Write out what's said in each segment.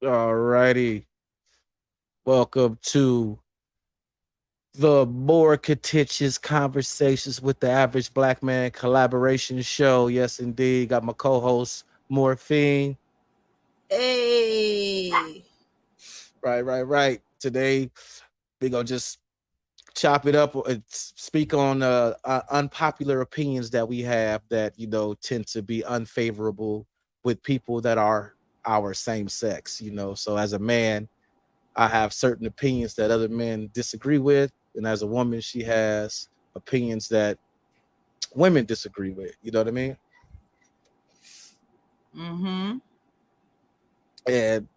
All righty. Welcome to the More Contentious Conversations with the Average Black Man collaboration show. Yes, indeed. Got my co-host, Morphine. Hey. Right. Today, we going to just chop it up and speak on unpopular opinions that we have that, tend to be unfavorable with people that are our same sex. So as a man, I have certain opinions that other men disagree with, and as a woman, she has opinions that women disagree with. You know what I mean? Mm-hmm. And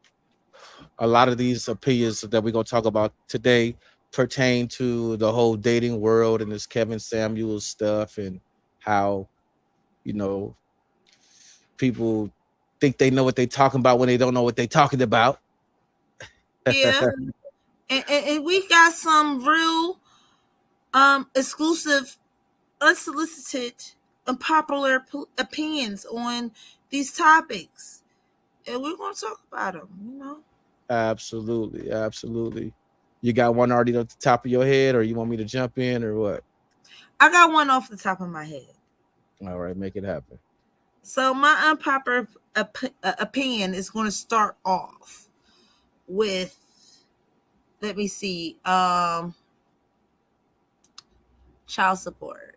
a lot of these opinions that we're gonna talk about today pertain to the whole dating world and this Kevin Samuels stuff and how you know people think they know what they're talking about when they don't know what they're talking about. Yeah. And we got some real exclusive, unsolicited, unpopular opinions on these topics. And we're gonna talk about them. Absolutely. You got one already at the top of your head, or you want me to jump in, or what? I got one off the top of my head. All right, make it happen. So my unpopular opinion is going to start off with, let me see, child support.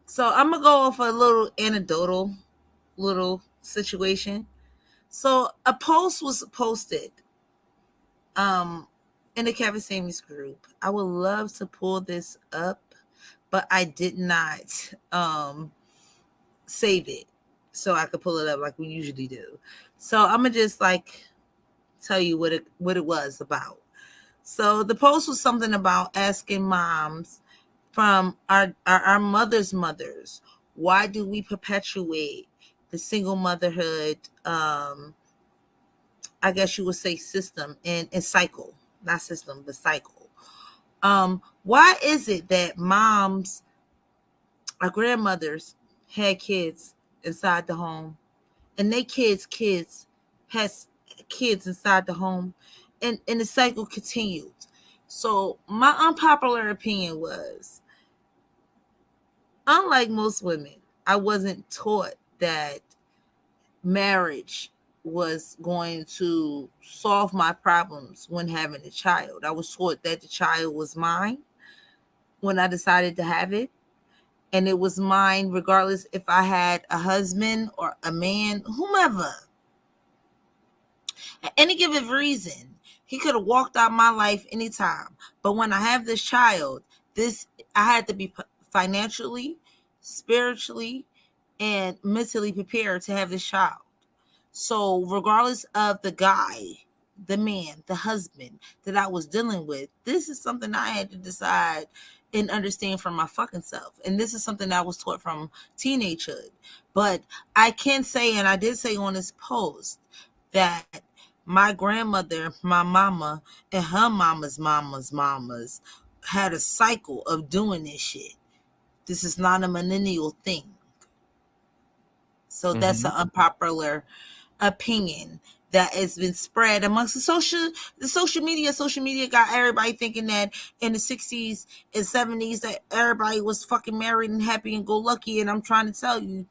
So I'm gonna go off a little anecdotal little situation. So a post was posted um in the Kevin Samuels group. I would love to pull this up, but I did not save it so I could pull it up like we usually do. So I'm gonna just like tell you what it was about. So the post was something about asking moms from our mothers, why do we perpetuate the single motherhood, I guess you would say, system and cycle, not system but cycle. Why is it that moms, our grandmothers, had kids inside the home, and they kids has kids inside the home, and the cycle continued? So my unpopular opinion was, unlike most women, I wasn't taught that marriage was going to solve my problems when having a child. I was taught that the child was mine when I decided to have it, and it was mine regardless if I had a husband or a man, whomever. At any given reason, he could have walked out my life anytime. But when I have this child, this I had to be financially, spiritually, and mentally prepared to have this child. So, regardless of the guy, the man, the husband that I was dealing with, this is something I had to decide and understand for my fucking self. And this is something that I was taught from teenagehood. But I can say, and I did say on this post, that my grandmother, my mama, and her mamas had a cycle of doing this shit. This is not a millennial thing. So that's Mm-hmm. an unpopular opinion that has been spread amongst the social media. Social media got everybody thinking that in the 60s and 70s that everybody was fucking married and happy and go lucky. And I'm trying to tell you,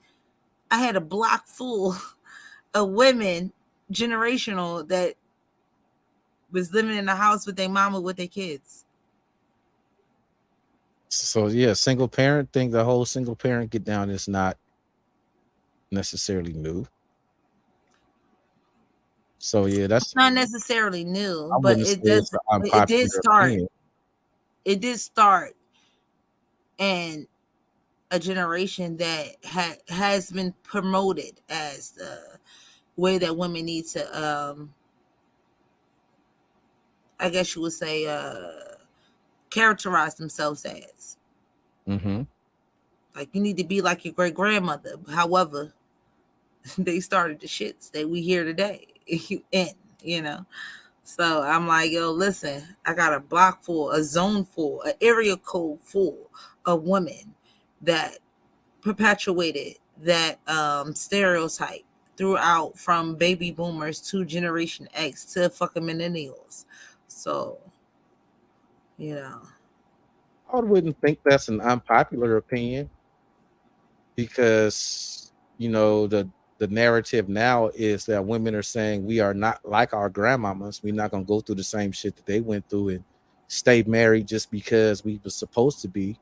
I had a block full of women, generational, that was living in the house with their mama with their kids. So yeah, single parent thing, the whole single parent get down is not necessarily new. So yeah, that's Not necessarily new, I but wouldn't say it it's does. an It did unpopular start. opinion. It did start, and a generation that has been promoted as the way that women need to, I guess you would say, characterize themselves as. Mm-hmm. Like, you need to be like your great grandmother. However, they started the shits that we hear today. in you know. So I'm like, yo, listen, I got a block full, a zone full, an area code full of women that perpetuated that stereotype throughout from baby boomers to Generation X to fucking millennials. So, you know, I wouldn't think that's an unpopular opinion because the narrative now is that women are saying we are not like our grandmamas. We're not gonna go through the same shit that they went through and stay married just because we were supposed to be,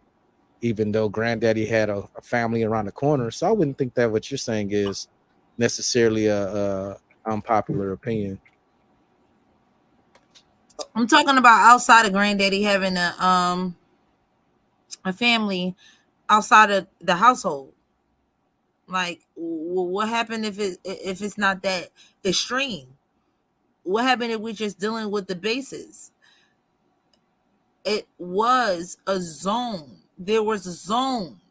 even though granddaddy had a family around the corner. So I wouldn't think that what you're saying is necessarily a unpopular opinion. I'm talking about outside of granddaddy having a family outside of the household. Like, what happened if it's not that extreme? What happened if we're just dealing with the bases? It was a zone. There was a zone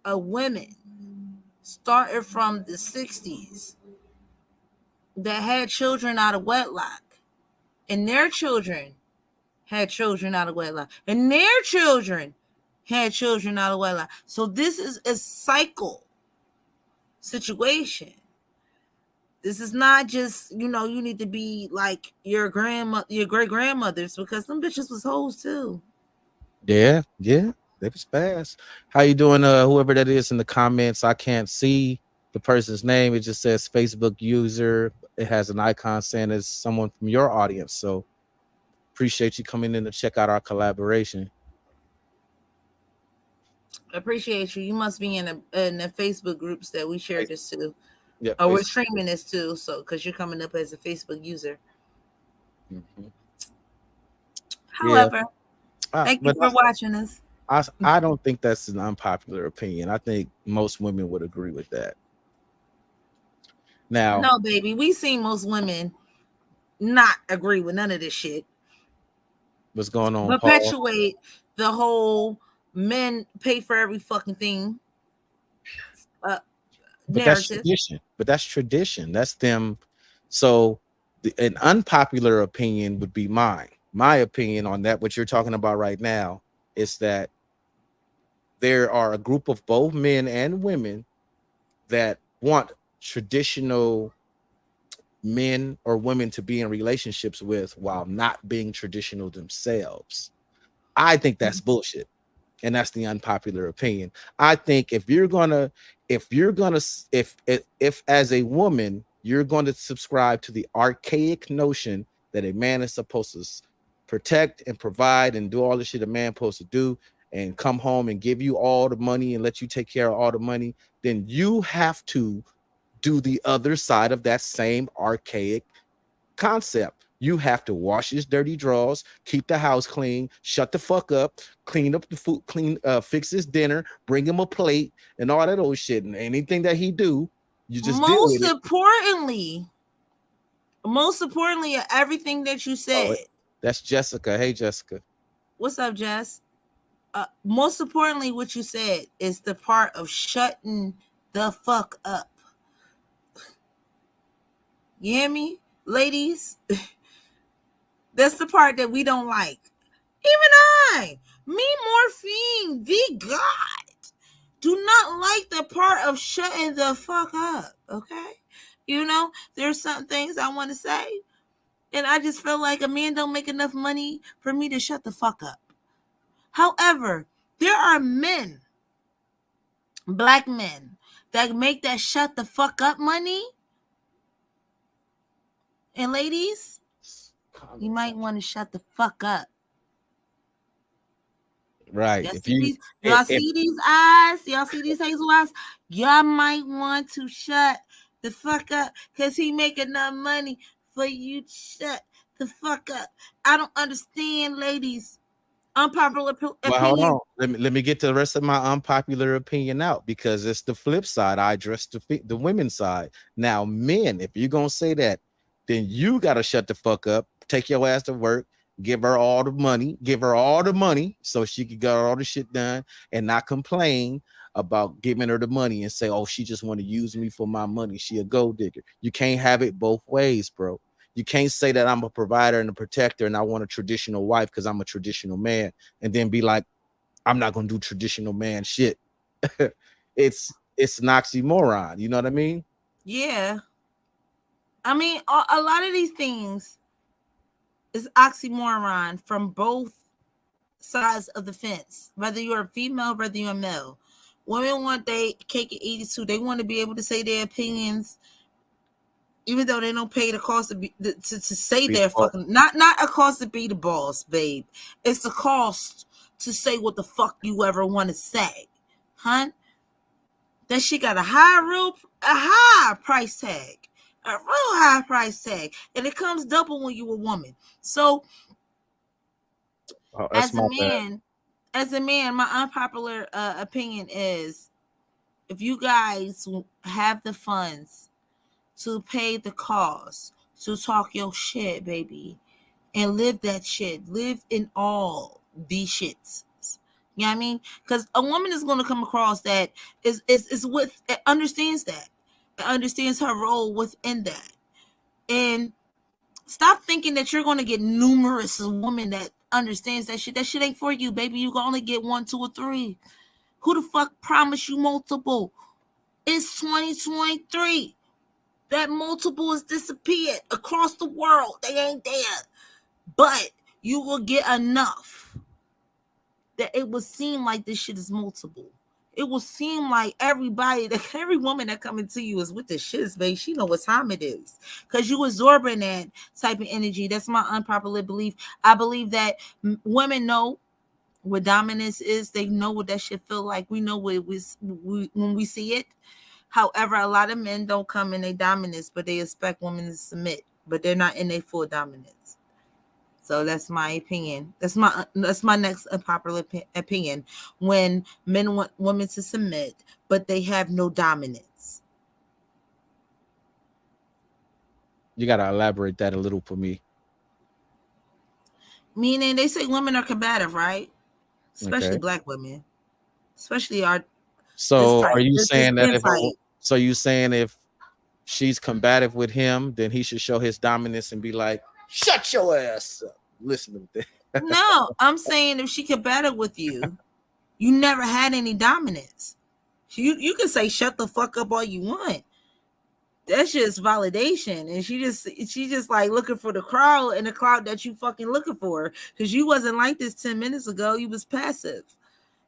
of women started from the 60s that had children out of wedlock, and their children had children out of wedlock, and their children had children out of wedlock. So this is a cycle situation. This is not just, you need to be like your grandma, your great grandmothers, because them bitches was hoes too. Yeah, yeah, that was fast. How you doing? Whoever that is in the comments, I can't see the person's name. It just says Facebook user. It has an icon saying it's someone from your audience. So appreciate you coming in to check out our collaboration. Appreciate you. You must be in the Facebook groups that we shared Face- this to. Yeah, Oh, we're Facebook. streaming this too, so because you're coming up as a Facebook user. Mhm. Yeah, However, thank you but for watching us. I don't think that's an unpopular opinion. I think most women would agree with that. Now, No, baby, we seen most women not agree with none of this shit. what's going on, Paul? Perpetuate the whole men pay for every fucking thing uh, But that's narrative. tradition. But that's tradition. That's them. So, an unpopular opinion would be mine. My opinion on that, what you're talking about right now, is that there are a group of both men and women that want traditional men or women to be in relationships with while not being traditional themselves. I think that's bullshit. And that's the unpopular opinion. I think if as a woman you're going to subscribe to the archaic notion that a man is supposed to protect and provide and do all the shit a man supposed to do and come home and give you all the money and let you take care of all the money, then you have to do the other side of that same archaic concept. You have to wash his dirty drawers, keep the house clean, shut the fuck up, clean up the food, fix his dinner, bring him a plate, and all that old shit. And anything that he do, you just deal Most with it. importantly, most importantly, everything that you Oh, said. that's Jessica. Hey, Jessica. What's up, Jess? Most importantly, what you said is the part of shutting the fuck up. You hear me, ladies? That's the part that we don't like. Even me, Morphine, the God, do not like the part of shutting the fuck up. Okay, there's some things I want to say, and I just feel like a man don't make enough money for me to shut the fuck up. However, there are men, black men, that make that shut the fuck up money. And ladies, you Comments. might want to shut the fuck up. Right. Y'all If see you these? Y'all if see these eyes? Y'all see these hazel eyes? Y'all might want to shut the fuck up because he make enough money for you to shut the fuck up. I don't understand, ladies. Unpopular Well, hold opinion. on. Let me get to the rest of my unpopular opinion out because it's the flip side. I address the women's side. Now, men, if you're gonna say that, then you gotta shut the fuck up, take your ass to work, give her all the money so she can get all the shit done and not complain about giving her the money and say, oh, she just want to use me for my money. She a gold digger. You can't have it both ways, bro. You can't say that I'm a provider and a protector and I want a traditional wife because I'm a traditional man and then be like, I'm not gonna do traditional man shit. it's an oxymoron. You know what I mean? Yeah. I mean, a lot of these things is oxymoron from both sides of the fence, whether you're a female, whether you're a male. Women want they cake and eat it too. They want to be able to say their opinions, even though they don't pay the cost to say Be the their boss. fucking not a cost to be the boss, babe. It's the cost to say what the fuck you ever want to say, huh? That shit got a high price tag, a real high price tag, and it comes double when you a woman. So Oh, that's as a my bad. man, my unpopular opinion is if you guys have the funds to pay the cost to talk your shit, baby, and live that shit, live in all these shits. You know what I mean? Because a woman is going to come across that is with understands that, understands her role within that, and stop thinking that you're going to get numerous women that understands that shit. That shit ain't for you, baby. You can only get one, two, or three. Who the fuck promised you multiple? It's 2023. That multiple has disappeared across the world. They ain't there. But you will get enough that it will seem like this shit is multiple. It will seem like every woman that coming to you is with the shits, babe. She know what time it is. Cause you absorbing that type of energy. That's my unpopular belief. I believe that women know what dominance is. They know what that shit feel like. We know what it was when we see it. However, a lot of men don't come in their dominance, but they expect women to submit, but they're not in their full dominance. So that's my opinion. That's my next unpopular opinion. When men want women to submit, but they have no dominance. You gotta elaborate that a little for me. Meaning they say women are combative, right? Especially Okay. black women, especially our this So are type, you this saying that skin if type. so you saying if she's combative with him, then he should show his dominance and be like, "Shut your ass up." Listen to that. No, I'm saying if she combative with you, you never had any dominance. You can say shut the fuck up all you want. That's just validation, and she just like looking for the crowd and the crowd that you fucking looking for, because you wasn't like this 10 minutes ago. You was passive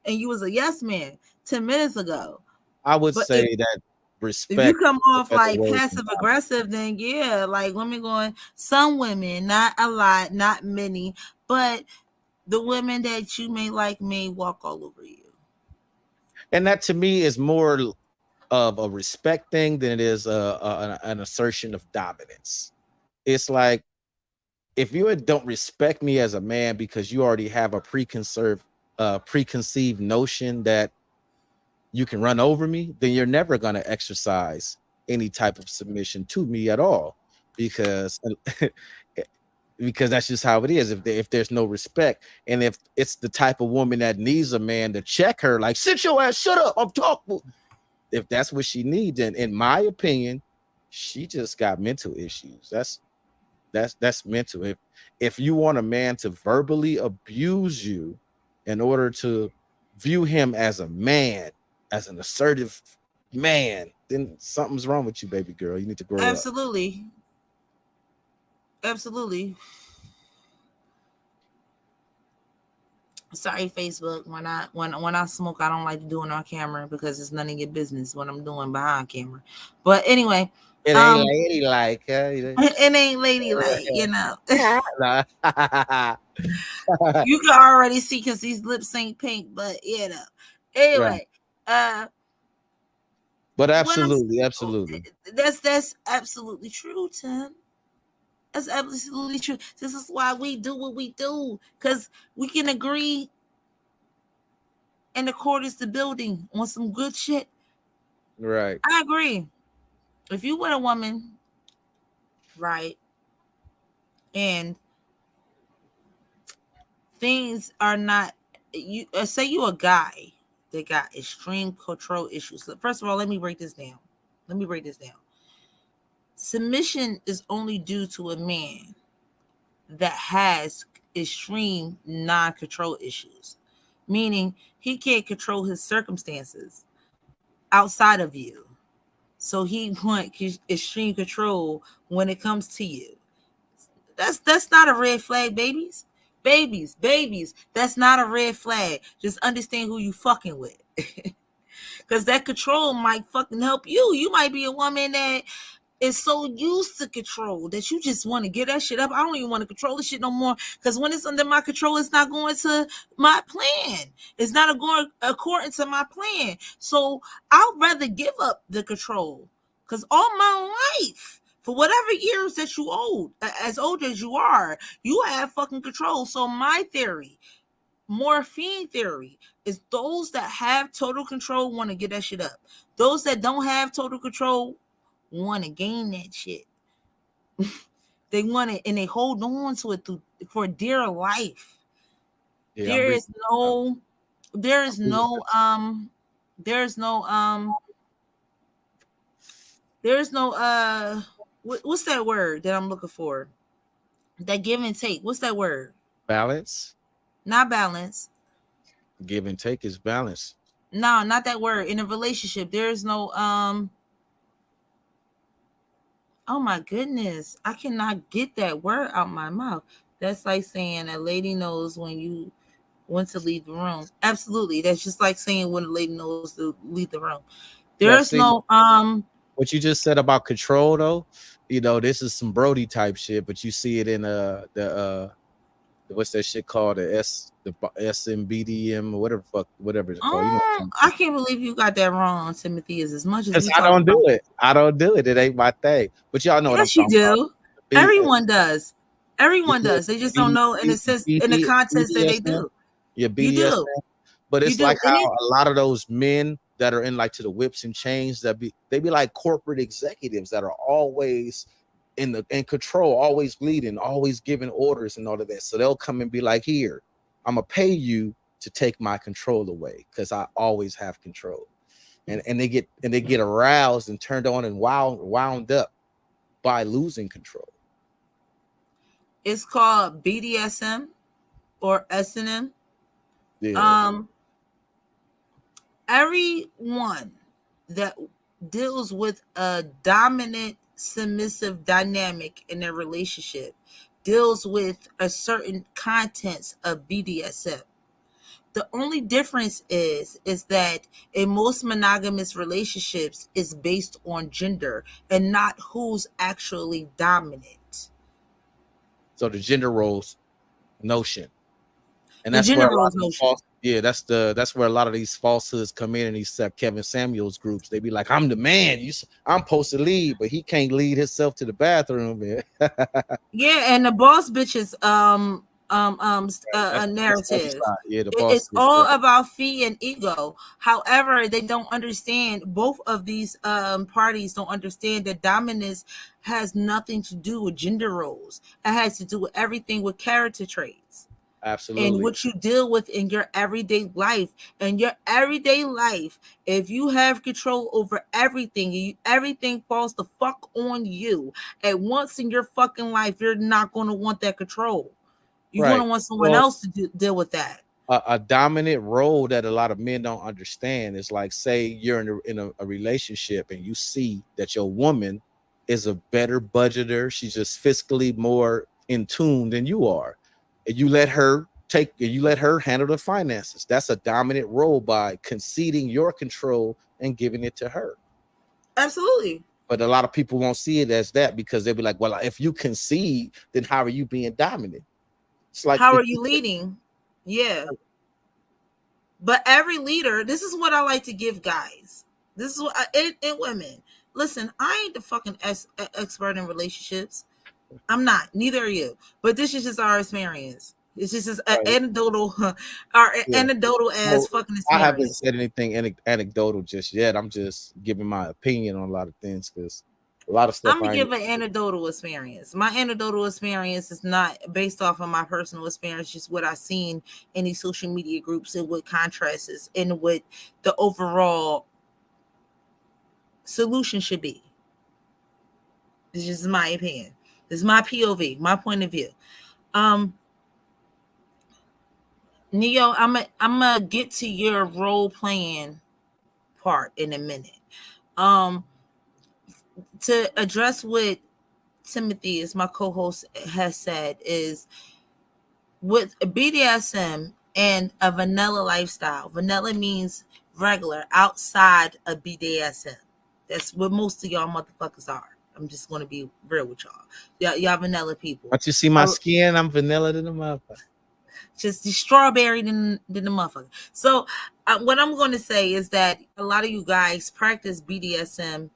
and you was a yes man 10 minutes ago. I would But say that if you respect come is off a better like word than passive aggressive, then yeah, like women going, some women, not a lot, not many, but the women that you may like may walk all over you. and that to me is more of a respect thing than it is an assertion of dominance. It's like if you don't respect me as a man because you already have a preconceived notion that you can run over me, then you're never going to exercise any type of submission to me at all, because because that's just how it is. If there's no respect, and if it's the type of woman that needs a man to check her, like sit your ass, shut up, I'm talking. If that's what she needs, then in my opinion, she just got mental issues. That's mental. If you want a man to verbally abuse you in order to view him as a man, as an assertive man, then something's wrong with you, baby girl. You need to grow up. Absolutely. Absolutely. Sorry, Facebook. When I smoke, I don't like to do it on camera because it's none of your business what I'm doing behind camera. But anyway, It ain't um, ladylike. it ain't ladylike. Nah. You can already see because these lips ain't pink, but Right. Anyway, uh, But what I'm absolutely, absolutely. that's absolutely true, Tim. That's absolutely true. This is why we do what we do, because we can agree in accordance to building on some good shit. Right. I agree. If you with a woman, right, and things are not, you say you a guy that got extreme control issues. First of all, let me break this down. Let me break this down. Submission is only due to a man that has extreme non-control issues, meaning he can't control his circumstances outside of you. So he want extreme control when it comes to you. That's not a red flag, babies. Babies. That's not a red flag. Just understand who you fucking with. Cause that control might fucking help you. You might be a woman that is so used to control that you just want to get that shit up. I don't even want to control the shit no more. Because when it's under my control, it's not going to my plan. It's not going according to my plan. So I'd rather give up the control. Because all my life, for whatever years that you old, as old as you are, you have fucking control. So my theory, morphine theory, is those that have total control want to get that shit up. Those that don't have total control want to gain that shit. They want it and they hold on to it for dear life. Yeah, There is no, there is no, there is no, there is no, what's that word that I'm looking for? That give and take. What's that word? balance. Not balance. Give and take is balance. No, not that word. In a relationship, there is no, oh my goodness, I cannot get that word out my mouth. That's like saying a lady knows when you want to leave the room. Absolutely. That's just like saying when a lady knows to leave the room. Yeah, There's see no what you just said about control though. This is some Brody type shit, but you see it in what's that shit called, the SMBDM or whatever it's called. I can't believe you got that wrong, Timothy. Is as much as Because we I talk don't do about. it. I don't do it. It ain't my thing. But y'all know what I'm Yes, you talking about. do. B, Everyone does. Everyone yeah, does. They just don't know in the sense in the context that they BDSM. do. Yeah, You do. BDSM. But You it's do. like And how a lot of those men that are in like to the whips and chains they be like corporate executives that are always in control, always leading, always giving orders and all of that. So they'll come and be like, "Here, I'm gonna pay you to take my control away because I always have control." And they get aroused and turned on and wound up by losing control. it's called BDSM or S&M. Yeah, Um, everyone that deals with a dominant submissive dynamic in their relationship deals with a certain contents of BDSM. The only difference is that in most monogamous relationships is based on gender and not who's actually dominant. so the gender roles notion, and The that's where gender a lot roles of the notion. false, yeah, that's where a lot of these falsehoods come in these Kevin Samuels groups. They be like, I'm the man, I'm supposed to lead, but he can't lead himself to the bathroom, man. Yeah, and the boss bitches That's the other narrative. side. Yeah, the It's boss is, all yeah, about fee and ego. However, they don't understand, both of these parties don't understand that dominance has nothing to do with gender roles. It has to do with everything with character traits and absolutely what you deal with in your everyday life. In your everyday life, if you have control over everything, everything falls the fuck on you. At once in your fucking life, you're not going to want that control. You're going right. to want someone Well, else to deal with that. a dominant role that a lot of men don't understand is like, say you're in a relationship and you see that your woman is a better budgeter, she's just fiscally more in tune than you are, and you let her handle the finances. That's a dominant role by conceding your control and giving it to her. Absolutely. But a lot of people won't see it as that because they'll be like, well, if you concede, then how are you being dominant? It's like How if are you leading? Yeah. But every leader, this is what I like to give guys. This is what and women. Listen, I ain't the fucking expert in relationships. I'm not. Neither are you. But this is just our experience. It's just as right, anecdotal, our yeah. anecdotal as Well, fucking I haven't experience. said anything anecdotal just yet. I'm just giving my opinion on a lot of things because a lot of stuff I'm gonna I ain't. give an anecdotal experience. My anecdotal experience is not based off of my personal experience, just what I've seen in these social media groups and what contrasts and what the overall solution should be. This is my opinion. This is my POV, my point of view. Um, Neo, I'm gonna get to your role playing part in a minute. Um, to address what Timothy, as my co-host, has said, is with BDSM and a vanilla lifestyle. Vanilla means regular, outside of BDSM. That's what most of y'all motherfuckers are. I'm just gonna be real with y'all. Y'all vanilla people. Once you see my skin, I'm vanilla than a motherfucker. Just the strawberry than the motherfucker. So what I'm going to say is that a lot of you guys practice BDSM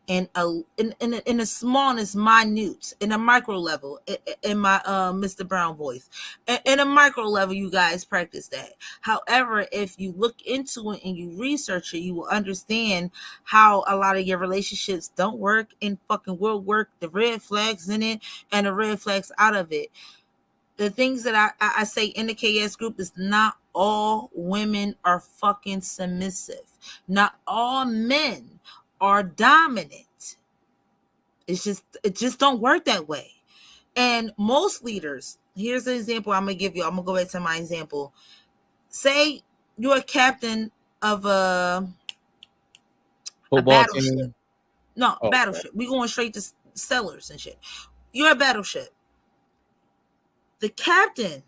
in a smallness, minute, in a micro level, in my Mr. Brown voice, in a micro level, you guys practice that. However, if you look into it and you research it, you will understand how a lot of your relationships don't work and fucking will work. The red flags in it and the red flags out of it. The things that I say in the KS group is not all women are fucking submissive. Not all men are dominant. It just don't work that way. And most leaders, here's an example I'm gonna give you. I'm gonna go back to my example. Say you're a captain of a Football battleship. team. No, Oh, okay. battleship. We going straight to sellers and shit. You're a battleship. The captain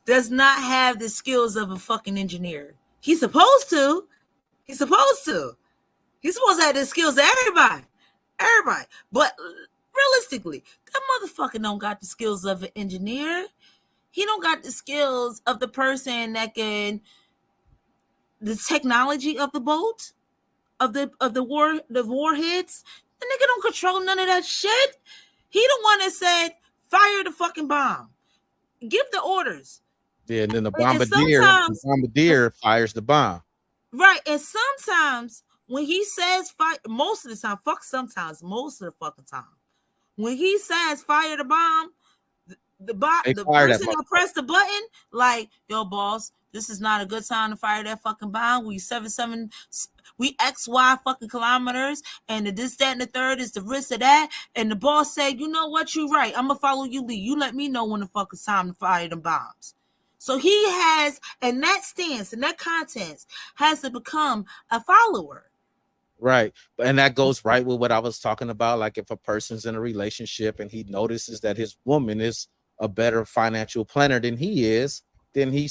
does not have the skills of a fucking engineer. He's supposed to. He's supposed to. He's supposed to have the skills of everybody. Everybody. But realistically, that motherfucker don't got the skills of an engineer. He don't got the skills of the person that can the technology of the boat, of the warheads. The nigga don't control none of that shit. He the one that said, fire the fucking bomb. Give the orders. Yeah, and then And sometimes the bombardier fires the bomb. right, and sometimes when he says fire, most of the time, fuck sometimes, most of the fucking time, when he says fire the bomb, They the fire that person that motherfucker. pressed the button, like, yo, boss, this is not a good time to fire that fucking bomb. We 7-7, we XY fucking kilometers, and the this, that, and the third is the risk of that. And the boss said, you know what, you right. I'm gonna follow you, lead. You let me know when the fuck it's time to fire them bombs. So he has, and that stance and that content has to become a follower. Right. And that goes right with what I was talking about. Like if a person's in a relationship and he notices that his woman is a better financial planner than he is, then he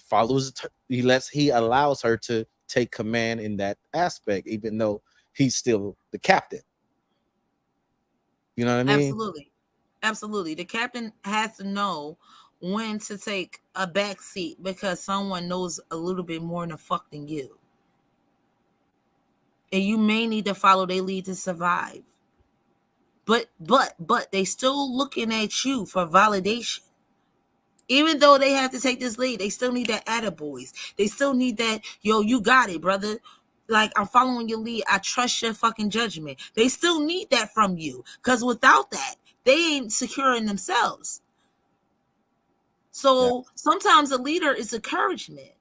follows he allows her to take command in that aspect, even though he's still the captain. You know what I mean? Absolutely. Absolutely. The captain has to know when to take a back seat because someone knows a little bit more in the fuck than you. And you may need to follow their lead to survive. But they still looking at you for validation. Even though they have to take this lead, they still need that attaboys. They still need that, yo, you got it, brother. Like, I'm following your lead. I trust your fucking judgment. They still need that from you. Because without that, they ain't securing themselves. Yeah. So sometimes a leader is encouragement.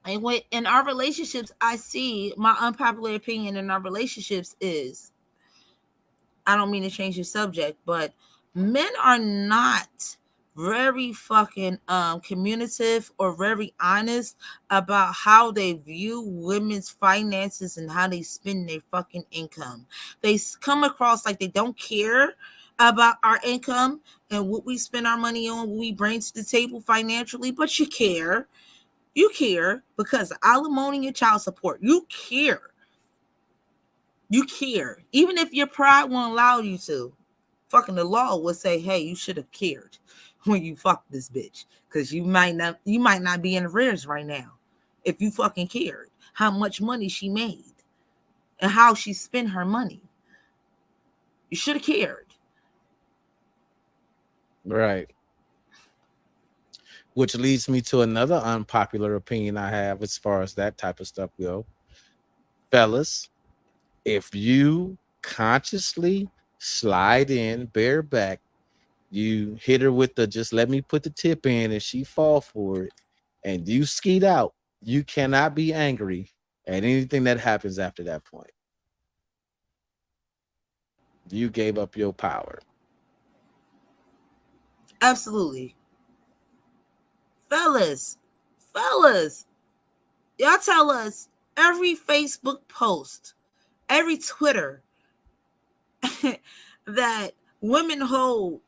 And in our relationships, I see my unpopular opinion in our relationships is, I don't mean to change the subject, but men are not very fucking communicative or very honest about how they view women's finances and how they spend their fucking income. They come across like they don't care about our income and what we spend our money on, what we bring to the table financially, but you care. You care because of alimony and child support. You care. You care. Even if your pride won't allow you to. Fucking the law would say, hey, you should have cared when you fucked this bitch. Because you might not be in arrears right now. If you fucking cared how much money she made and how she spent her money. You should have cared. Right. Which leads me to another unpopular opinion I have as far as that type of stuff go. Fellas, if you consciously slide in bareback, you hit her with the just let me put the tip in and she fall for it, and you skeet out, you cannot be angry at anything that happens after that point. You gave up your power. Absolutely. Fellas, fellas, y'all tell us every Facebook post. every Twitter that women hold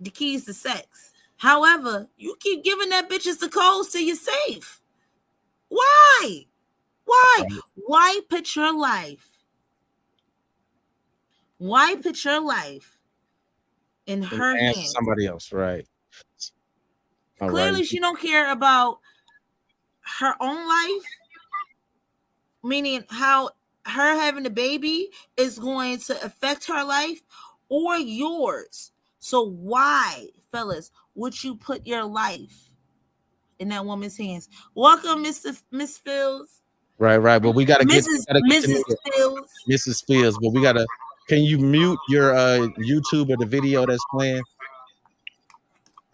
the keys to sex. However, you keep giving that bitches the codes to your safe. Why? Why? Why put your life? Why put your life in And her ask hands? somebody else, right? All right. Clearly, she don't care about her own life, meaning how her having a baby is going to affect her life or yours. So why, fellas, would you put your life in that woman's hands? Welcome, Miss Fields. Right, right. But Mrs. we gotta get to Mrs. Nia, Fields. Mrs. Spears. But we gotta. Can you mute your YouTube or the video that's playing?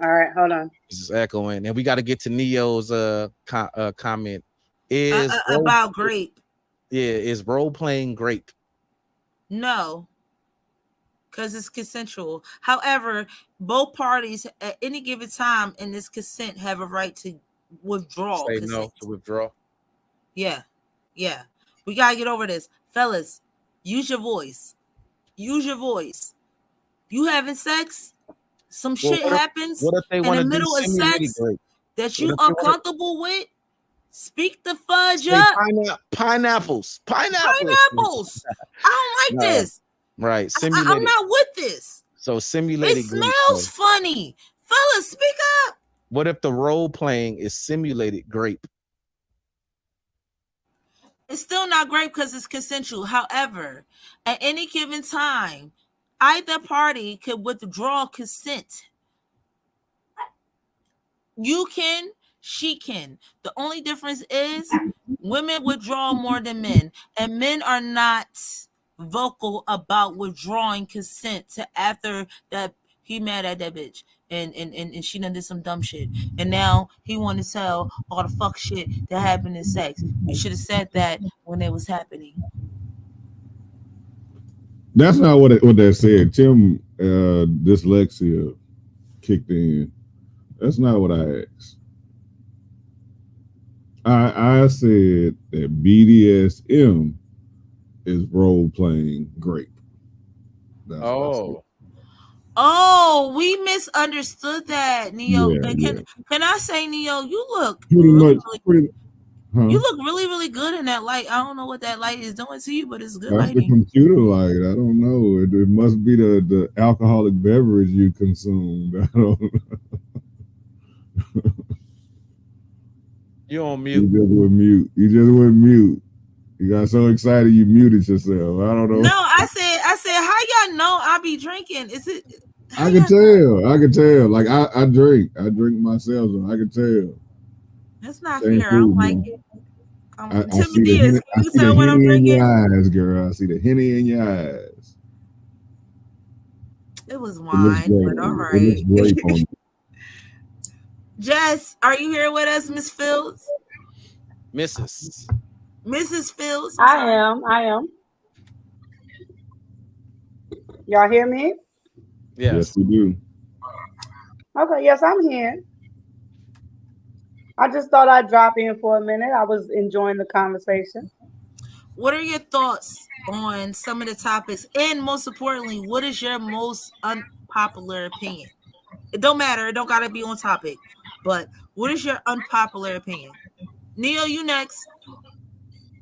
All right, hold on. This is echoing, and we got to get to Neo's comment. Is About grape. is role playing grape? No, because it's consensual. However, both parties at any given time in this consent have a right to withdraw Say consent. no to withdraw. Yeah, yeah. We gotta get over this, fellas. Use your voice. Use your voice. You having sex? Some Well, shit happens what if they in want the to do middle of simulated sex grape? that What you if they want uncomfortable with. Speak the fudge to say up. pineapples? Pineapples. Pineapples. I don't like No, this. right. I'm Simulated. not with this. So It simulated grape. smells funny. Fellas, speak up. What if the role playing is simulated grape? It's still not great because it's consensual. However, at any given time, either party could withdraw consent. You can, she can. The only difference is women withdraw more than men, and men are not vocal about withdrawing consent to after that he mad at that bitch and she done did some dumb shit. And now he want to tell all the fuck shit that happened in sex. You should have said that when it was happening. That's not what they said. Tim dyslexia kicked in. That's not what I asked. I said that BDSM is role playing grape. That's what I said. Oh, we misunderstood that, Neo. Yeah, And yeah. can I say, Neo, you look Pretty really, much. really, Huh? you look really, really good in that light. I don't know what that light is doing to you, but it's good That's the lighting. computer light. I don't know. It must be the alcoholic beverage you consumed. I don't know. You on You mute. just went mute. You just went mute. You got so excited you muted yourself. I don't know. No, I said, how y'all know I be drinking? Is it? I can tell. I can tell. Like I drink. I drink myself, so I can tell. That's not Same fair. I don't food, like man. it. I see the Timothy, henny, can I you see the tell what I'm henny in drinking? your eyes, girl. I see the henny in your eyes. It was It looks wine, great but all on you. It looks right. great on you. Jess, are you here with us, Miss Fields? Mrs. Mrs. Fields? I am. I am. Y'all hear me? Yes. Yes, we do. Okay, yes, I'm here. I just thought I'd drop in for a minute. I was enjoying the conversation. What are your thoughts on some of the topics? And most importantly, what is your most unpopular opinion? It don't matter. It don't got to be on topic. But what is your unpopular opinion? Neo, you next.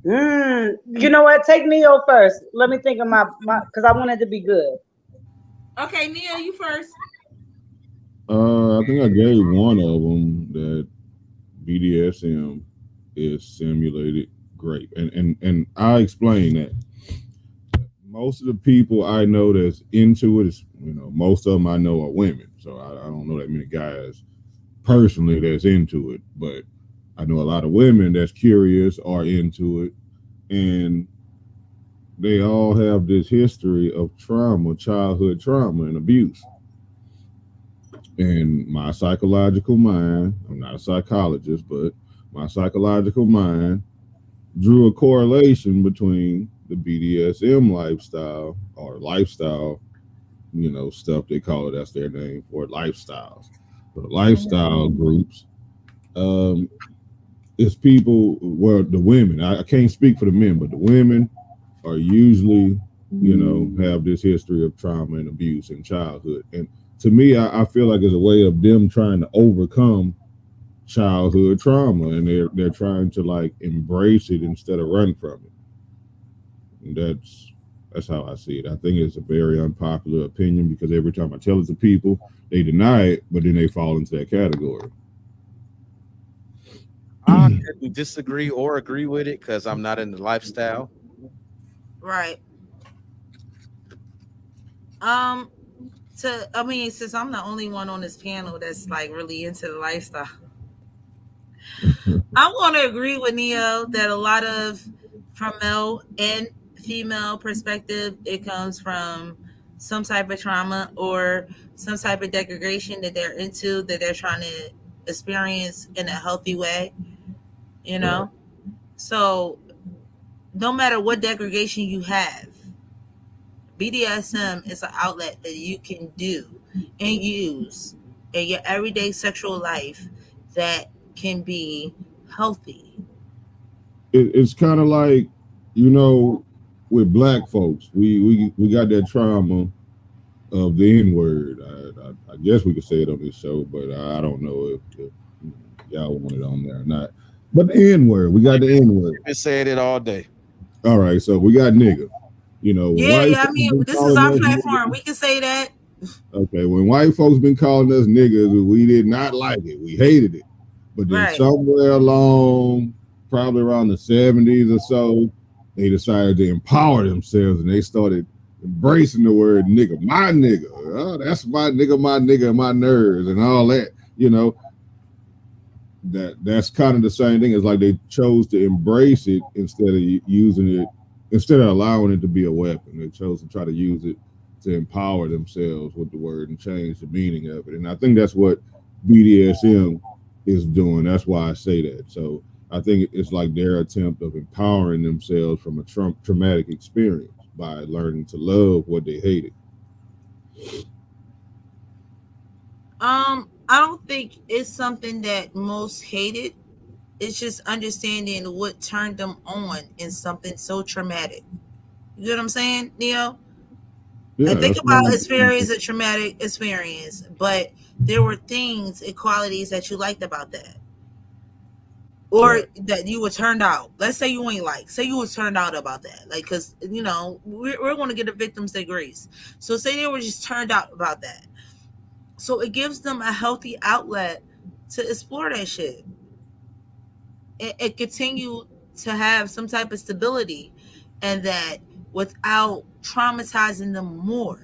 You know what? Take Neo first. Let me think of my because I wanted to be good. Okay, Neo, you first. I think I gave one of them that BDSM is simulated grape, and I explain that. Most of the people I know that's into it is, most of them I know are women. So I don't know that many guys personally that's into it, but I know a lot of women that's curious are into it, and they all have this history of trauma, childhood trauma and abuse. And my psychological mind, I'm not a psychologist, but my psychological mind drew a correlation between the BDSM lifestyle or lifestyle, stuff they call it, that's their name for it, lifestyles. For the lifestyle groups, it's people, well, the women, I can't speak for the men, but the women are usually, have this history of trauma and abuse in childhood. And to me, I feel like it's a way of them trying to overcome childhood trauma, and they're trying to like embrace it instead of run from it. And that's how I see it. I think it's a very unpopular opinion because every time I tell it to people, they deny it, but then they fall into that category. I couldn't disagree or agree with it because I'm not in the lifestyle. Right. Um. I mean, since I'm the only one on this panel that's like really into the lifestyle, I'm going to agree with Neo that a lot of, from male and female perspective, it comes from some type of trauma or some type of degradation that they're into, that they're trying to experience in a healthy way, you Right. know? So no matter what degradation you have, BDSM is an outlet that you can do and use in your everyday sexual life that can be healthy. It's kind of like, you know, with black folks, we got that trauma of the N word. I guess we could say it on this show, but I don't know if y'all want it on there or not. But the N word, we got the N word. We've been saying it all day. All right, so we got nigga. When Yeah, white yeah. I folks mean, been this is calling our us platform. niggas, We can say that. okay, when white folks been calling us niggas, we did not like it. We hated it. But then Right. somewhere along, probably around the 70s or so, they decided to empower themselves and they started embracing the word nigga. My nigga. Oh, that's my nigga, my nerves and all that. That's kind of the same thing. It's like they chose to embrace it instead of using it, instead of allowing it to be a weapon. They chose to try to use it to empower themselves with the word and change the meaning of it. And I think that's what BDSM is doing. That's why I say that. So I think it's like their attempt of empowering themselves from a traumatic experience by learning to love what they hated. I don't think it's something that most hated. It's just understanding what turned them on in something so traumatic. You know what I'm saying, Neo? I Yeah, think that's what about I'm. experience a traumatic experience, but there were things and qualities that you liked about that, or Right. that you were turned out. Let's say you ain't like, say you was turned out about that, like, because we're going to get the victims their grace. So say they were just turned out about that. So it gives them a healthy outlet to explore that shit and continue to have some type of stability, and that without traumatizing them more.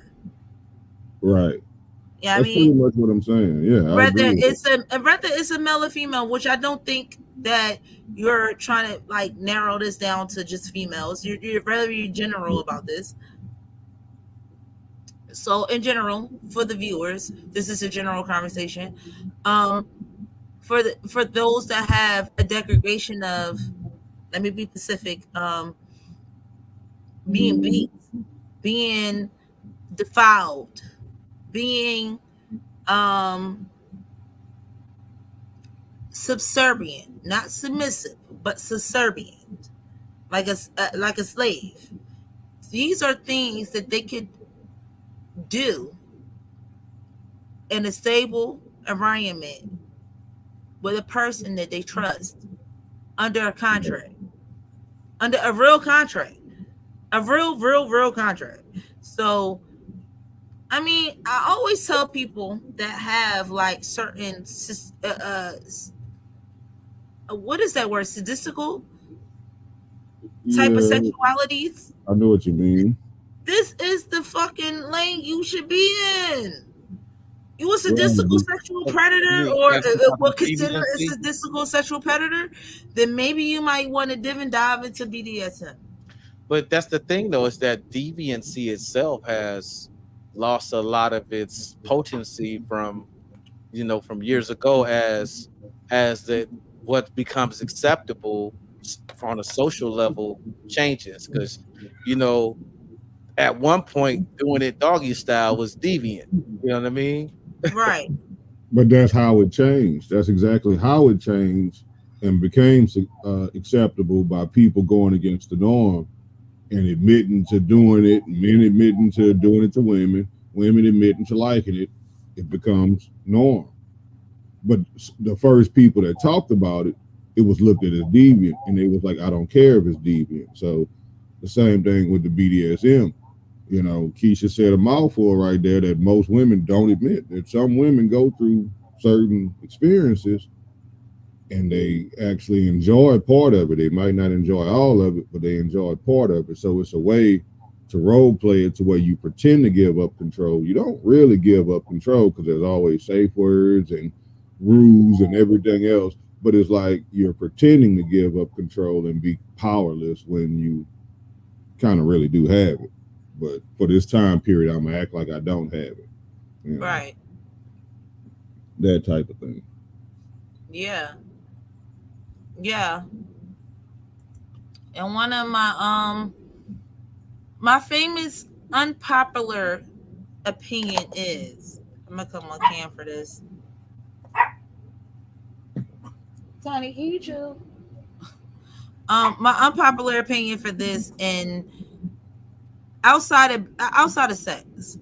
Right. Yeah, I That's pretty mean, much what I'm saying. Yeah, I agree whether with it. it's a male or female, which I don't think that you're trying to like narrow this down to just females. You're very general about this. So in general, for the viewers, this is a general conversation. Um, for those that have a degradation of, let me be specific, being beat, being defiled, being um subservient, not submissive, but subservient, like a slave. These are things that they could do in a stable environment with a person that they trust, under a contract, under a real contract, a real contract. So, I mean, I always tell people that have like certain what is that word, sadistical type of Yeah, sexualities. I know what you mean. This is the fucking lane you should be in. You a sadistical Right. sexual Oh, you predator, mean or asking about the what consider a deviancy? sadistical sexual predator, then maybe you might want to dive and dive into BDSM. But that's the thing, though, is that deviancy itself has lost a lot of its potency from from years ago, as the what becomes acceptable on a social level changes, because you know at one point doing it doggy style was deviant. You know what I mean? Right. But that's how it changed. That's exactly how it changed and became acceptable by people going against the norm and admitting to doing it, men admitting to doing it to women, women admitting to liking it, it becomes norm. But the first people that talked about it, it was looked at as deviant, and they was like, I don't care if it's deviant. So the same thing with the BDSM. You know, Keisha said a mouthful right there that most women don't admit. That some women go through certain experiences and they actually enjoy part of it. They might not enjoy all of it, but they enjoy part of it. So it's a way to role play it to where you pretend to give up control. You don't really give up control because there's always safe words and rules and everything else. But it's like you're pretending to give up control and be powerless when you kind of really do have it. But for this time period, I'm gonna act like I don't have it. You know, Right. that type of thing. Yeah. Yeah. And one of my famous unpopular opinion is, I'm gonna come on cam for this. Tony, can you chill? My unpopular opinion for this, and outside of sex,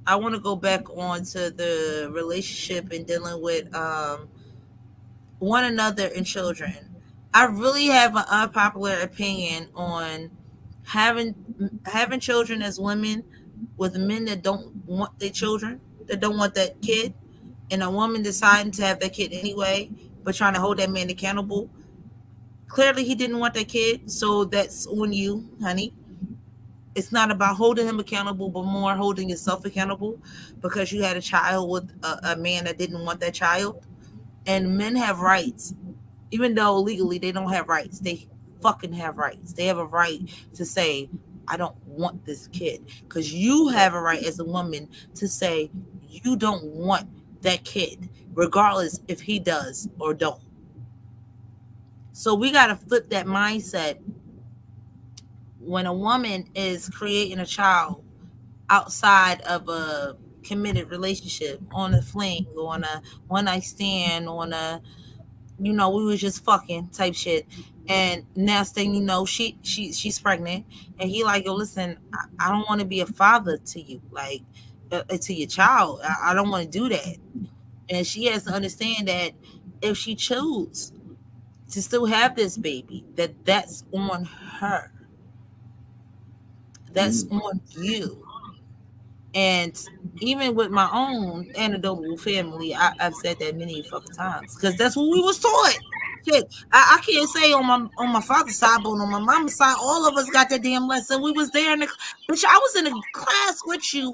I want to go back on to the relationship and dealing with one another and children. I really have an unpopular opinion on having having children as women with men that don't want their children, that don't want that kid, and a woman deciding to have that kid anyway, but trying to hold that man accountable. Clearly, he didn't want that kid, so that's on you, honey. It's not about holding him accountable, but more holding yourself accountable because you had a child with a man that didn't want that child. And men have rights, even though legally they don't have rights. They fucking have rights. They have a right to say, I don't want this kid. Because you have a right as a woman to say, you don't want that kid, regardless if he does or don't. So we got to flip that mindset when a woman is creating a child outside of a committed relationship, on a fling, on a one night stand, on a, we was just fucking type shit. And next thing you know, she's pregnant, and he like, yo, listen, I don't want to be a father to you, like to your child. I don't want to do that. And she has to understand that if she chose to still have this baby, that's on her. That's Mm. on you. And even with my own anecdotal family, I've said that many fucking times because that's what we was taught. Shit, I can't say on my father's side, but on my mama's side, all of us got that damn lesson. We was there in the bitch. I was in a class with you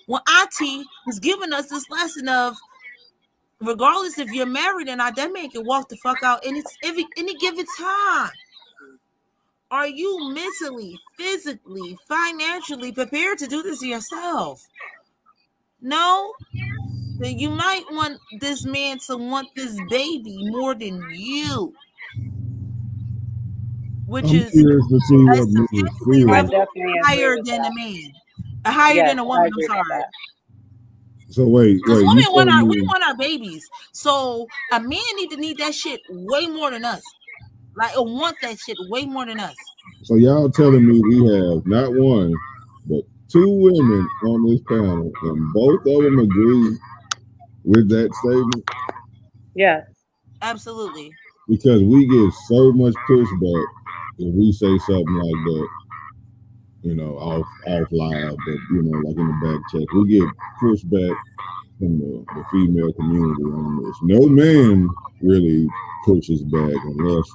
when Auntie was giving us this lesson of, regardless if you're married or not, that man can walk the fuck out any given time. Are you mentally, physically, financially prepared to do this yourself? No, then you might want this man to want this baby more than you, which I'm is curious to see a what men substantially I feel. level definitely agree higher with than a that. man, higher Yes, than a I woman. I'm agree with sorry, that. So wait, because you women want telling we me? want our babies, so a man need that shit way more than us. Like, want that shit way more than us. So y'all telling me we have not one, but two women on this panel, and both of them agree with that statement? Yes. Absolutely. Because we get so much pushback if we say something like that, off live, but like in the back check, we get pushback from the female community on this. No man really pushes back unless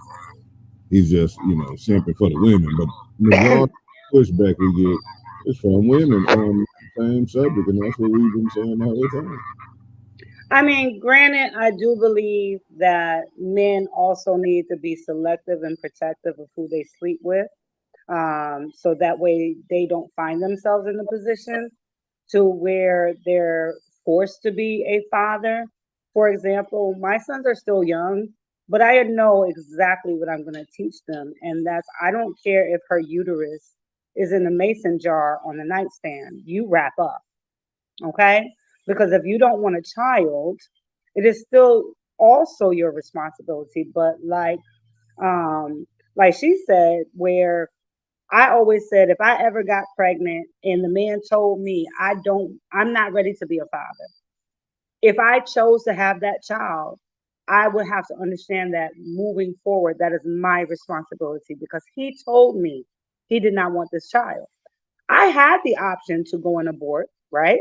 he's just simping for the women. But majority of the pushback we get is from women on the same subject, and that's what we've been saying the whole time. I mean, granted, I do believe that men also need to be selective and protective of who they sleep with. So that way they don't find themselves in a position to where they're forced to be a father. For example, my sons are still young, but I know exactly what I'm going to teach them. And that's, I don't care if her uterus is in a mason jar on the nightstand, you wrap up. Okay. Because if you don't want a child, it is still also your responsibility. But um, like she said, where I always said if I ever got pregnant and the man told me I'm not ready to be a father. If I chose to have that child, I would have to understand that moving forward, that is my responsibility because he told me he did not want this child. I had the option to go and abort, right?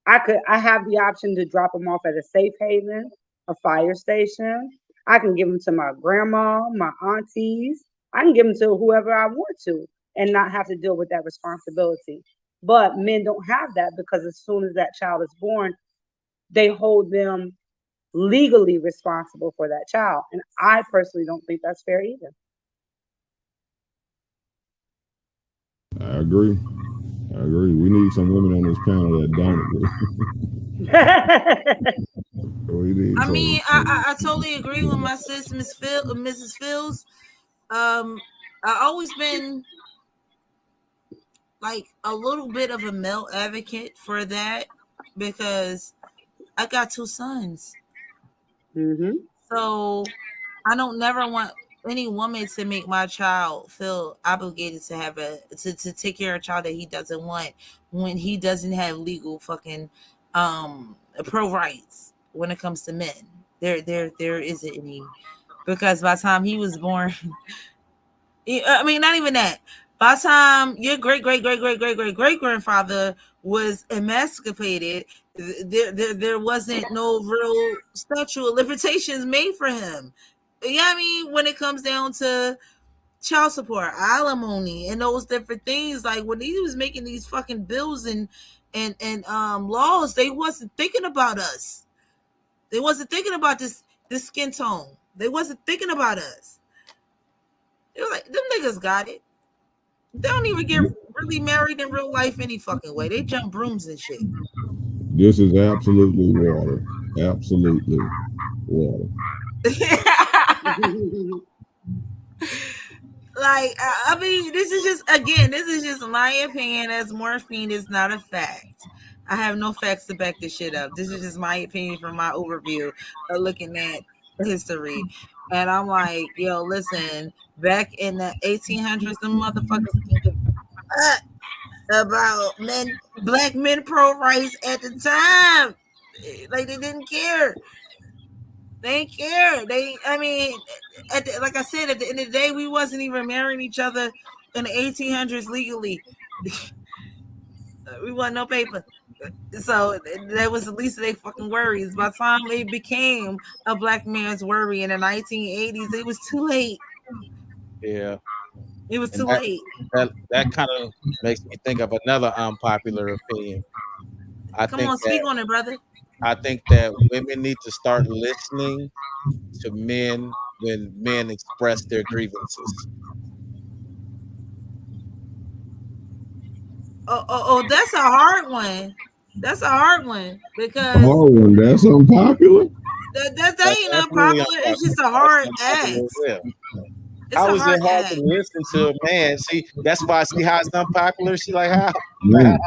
I have the option to drop him off at a safe haven, a fire station. I can give him to my grandma, my aunties. I can give him to whoever I want to and not have to deal with that responsibility. But men don't have that because as soon as that child is born, they hold them legally responsible for that child. And I personally don't think that's fair either. I agree. I agree. We need some women on this panel that don't agree. We need I mean, some. I totally agree with my sis, Mrs. Fields. I always been like a little bit of a male advocate for that because I got two sons. hmm So I don't never want any woman to make my child feel obligated to have to take care of a child that he doesn't want when he doesn't have legal fucking pro rights when it comes to men. There isn't any because by the time he was born, I mean not even that. By the time your great grandfather was emancipated, there wasn't no real statute of limitations made for him. Yeah, I mean, when it comes down to child support, alimony, and those different things, like when he was making these fucking bills and laws, they wasn't thinking about us. They wasn't thinking about this skin tone. They wasn't thinking about us. They were like, them niggas got it. They don't even get really married in real life any fucking way. They jump brooms and shit. This is absolutely water. Absolutely water. Like I mean, this is just again, this is just my opinion. As morphine is not a fact. I have no facts to back this shit up. This is just my opinion from my overview of looking at history. And I'm like, yo, listen, back in the 1800s, the motherfuckers didn't give a fuck about black men pro rights at the time. Like they didn't care. They didn't care. I mean, like I said, at the end of the day, we wasn't even marrying each other in the 1800s legally. We want no paper. So that was the least of their fucking worries. By the time it became a black man's worry in the 1980s, it was too late. Yeah, It was and too late. that kind of makes me think of another unpopular opinion. I Come think on, speak that on it, brother. women need to start listening to men when men express their grievances. Oh, that's a hard one. That's a hard one because Oh, and that's unpopular. that That's ain't absolutely unpopular. It's unpopular. just a That's hard unpopular as ask. well. It's How a is it hard hard to ask. listen to a man? See, that's why I see how it's unpopular. She like how, like Man,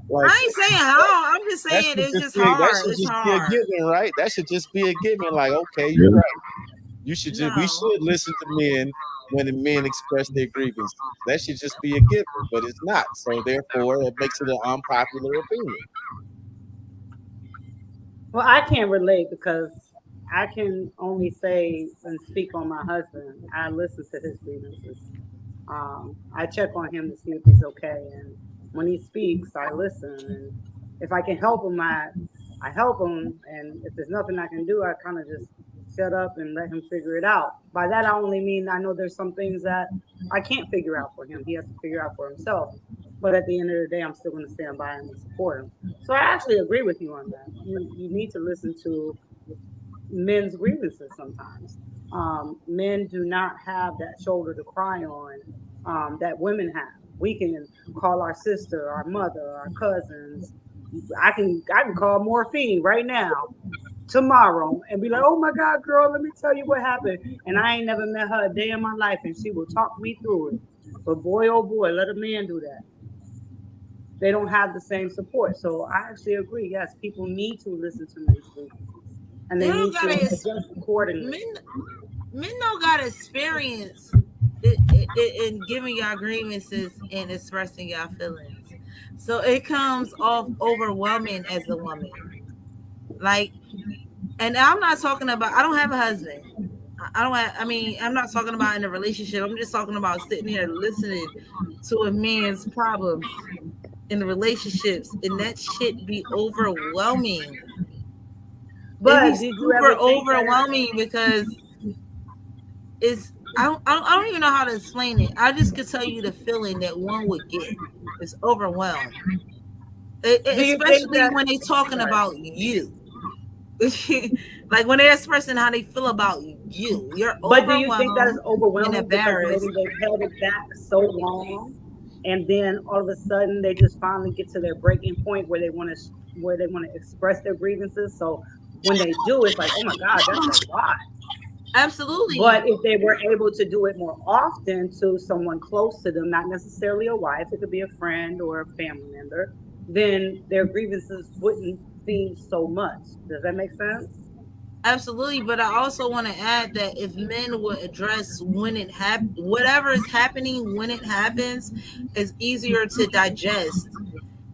like I ain't saying how. I'm just that saying should it's just just be that hard. should It's just be a hard. given, right? That should just be a given. Like, okay, you're yeah. right. We No. should listen to men when the men express their grievances. That should just be a given, but it's not. So therefore, it makes it an unpopular opinion. Well, I can't relate because I can only say and speak on my husband. I listen to his grievances. I check on him to see if he's okay, and when he speaks, I listen. And if I can help him, I help him. And if there's nothing I can do, I kind of just shut up and let him figure it out. By that, I only mean I know there's some things that I can't figure out for him. He has to figure out for himself. But at the end of the day, I'm still going to stand by him and support him. So I actually agree with you on that. You need to listen to men's grievances sometimes. Men do not have that shoulder to cry on that women have. We can call our sister, our mother, our cousins. I can call Morphine right now, tomorrow, and be like, "Oh my God, girl, let me tell you what happened." And I ain't never met her a day in my life, and she will talk me through it. But boy, oh boy, let a man do that. They don't have the same support. So I actually agree. Yes, people need to listen to men's grievances, and They they don't need got to to adjust accordingly. men. Men don't got experience in giving y'all grievances and expressing y'all feelings. So it comes off overwhelming as a woman. Like, and I'm not talking about, I don't have a husband. I don't have, I mean, I'm not talking about in a relationship. I'm just talking about sitting here listening to a man's problems in the relationships, and that shit be overwhelming. It be But did you super ever think that it, overwhelming because it's I don't even know how to explain it. I just could tell you the feeling that one would get. It's overwhelmed. do you think Especially that, when they talking sorry, about you. Like when they're expressing how they feel about you. You're but do you think that is overwhelmed and overwhelming because maybe embarrassed. they've held it back so long, and then all of a sudden they just finally get to their breaking point where they want to express their grievances. So when they do, it's like, oh my God, that's a lot. Absolutely. But if they were able to do it more often to someone close to them, not necessarily a wife, it could be a friend or a family member, then their grievances wouldn't seem so much. Does that make sense? Absolutely, but I also want to add that if men would address when it whatever is happening when it happens, is easier to digest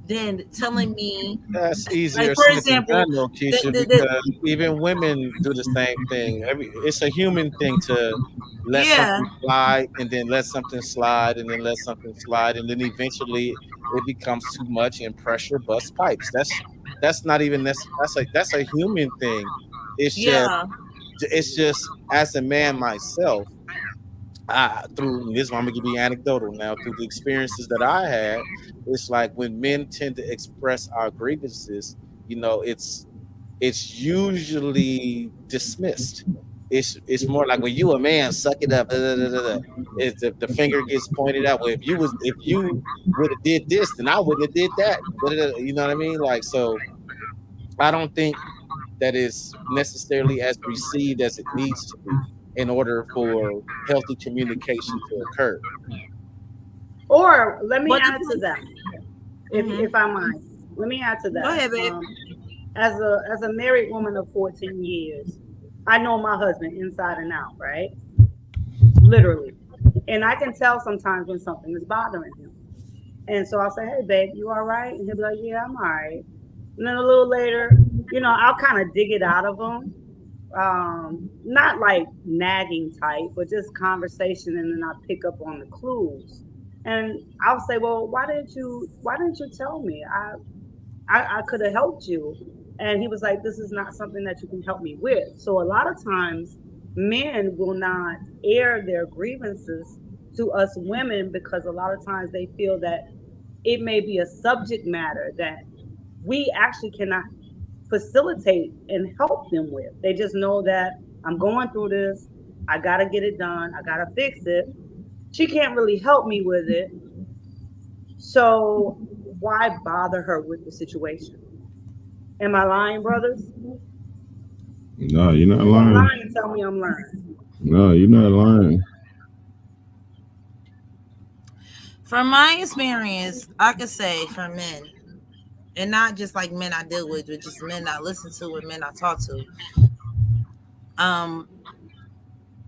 than telling me. That's Like easier for said than example, done, though, the, Keisha, the, the because even women do the same thing. It's a human thing to let yeah, something slide and then let something slide and then let something slide and then eventually it becomes too much and pressure busts pipes. That's not even that's a human thing. It's just yeah, it's just as a man myself, through this, I'm gonna be anecdotal now. Through the experiences that I had, it's like when men tend to express our grievances, it's usually dismissed. It's more like when you a man, suck it up. Da, da, da, da, da. It's the finger gets pointed out. Well, if you would have did this, then I wouldn't have did that. Da, da, da. You know what I mean? Like so, I don't think that is necessarily as received as it needs to be in order for healthy communication to occur. Or let me but the add to thing, that, mm-hmm. if I might. Let me add to Go that. ahead, babe. As a married woman of 14 years, I know my husband inside and out, right? Literally. And I can tell sometimes when something is bothering him. And so I'll say, hey, babe, you all right? And he'll be like, yeah, I'm all right. And then a little later, I'll kind of dig it out of him. Not like nagging type, but just conversation. And then I pick up on the clues. And I'll say, well, why didn't you tell me? I could have helped you. And he was like, this is not something that you can help me with. So a lot of times men will not air their grievances to us women because a lot of times they feel that it may be a subject matter that we actually cannot facilitate and help them with. They just know that I'm going through this. I got to get it done. I got to fix it. She can't really help me with it. So why bother her with the situation? Am I lying, brothers? No, you're not If I'm lying. lying, tell me I'm lying. No, you're not lying. From my experience, I could say for men, and not just like men I deal with, but just men I listen to and men I talk to. Um,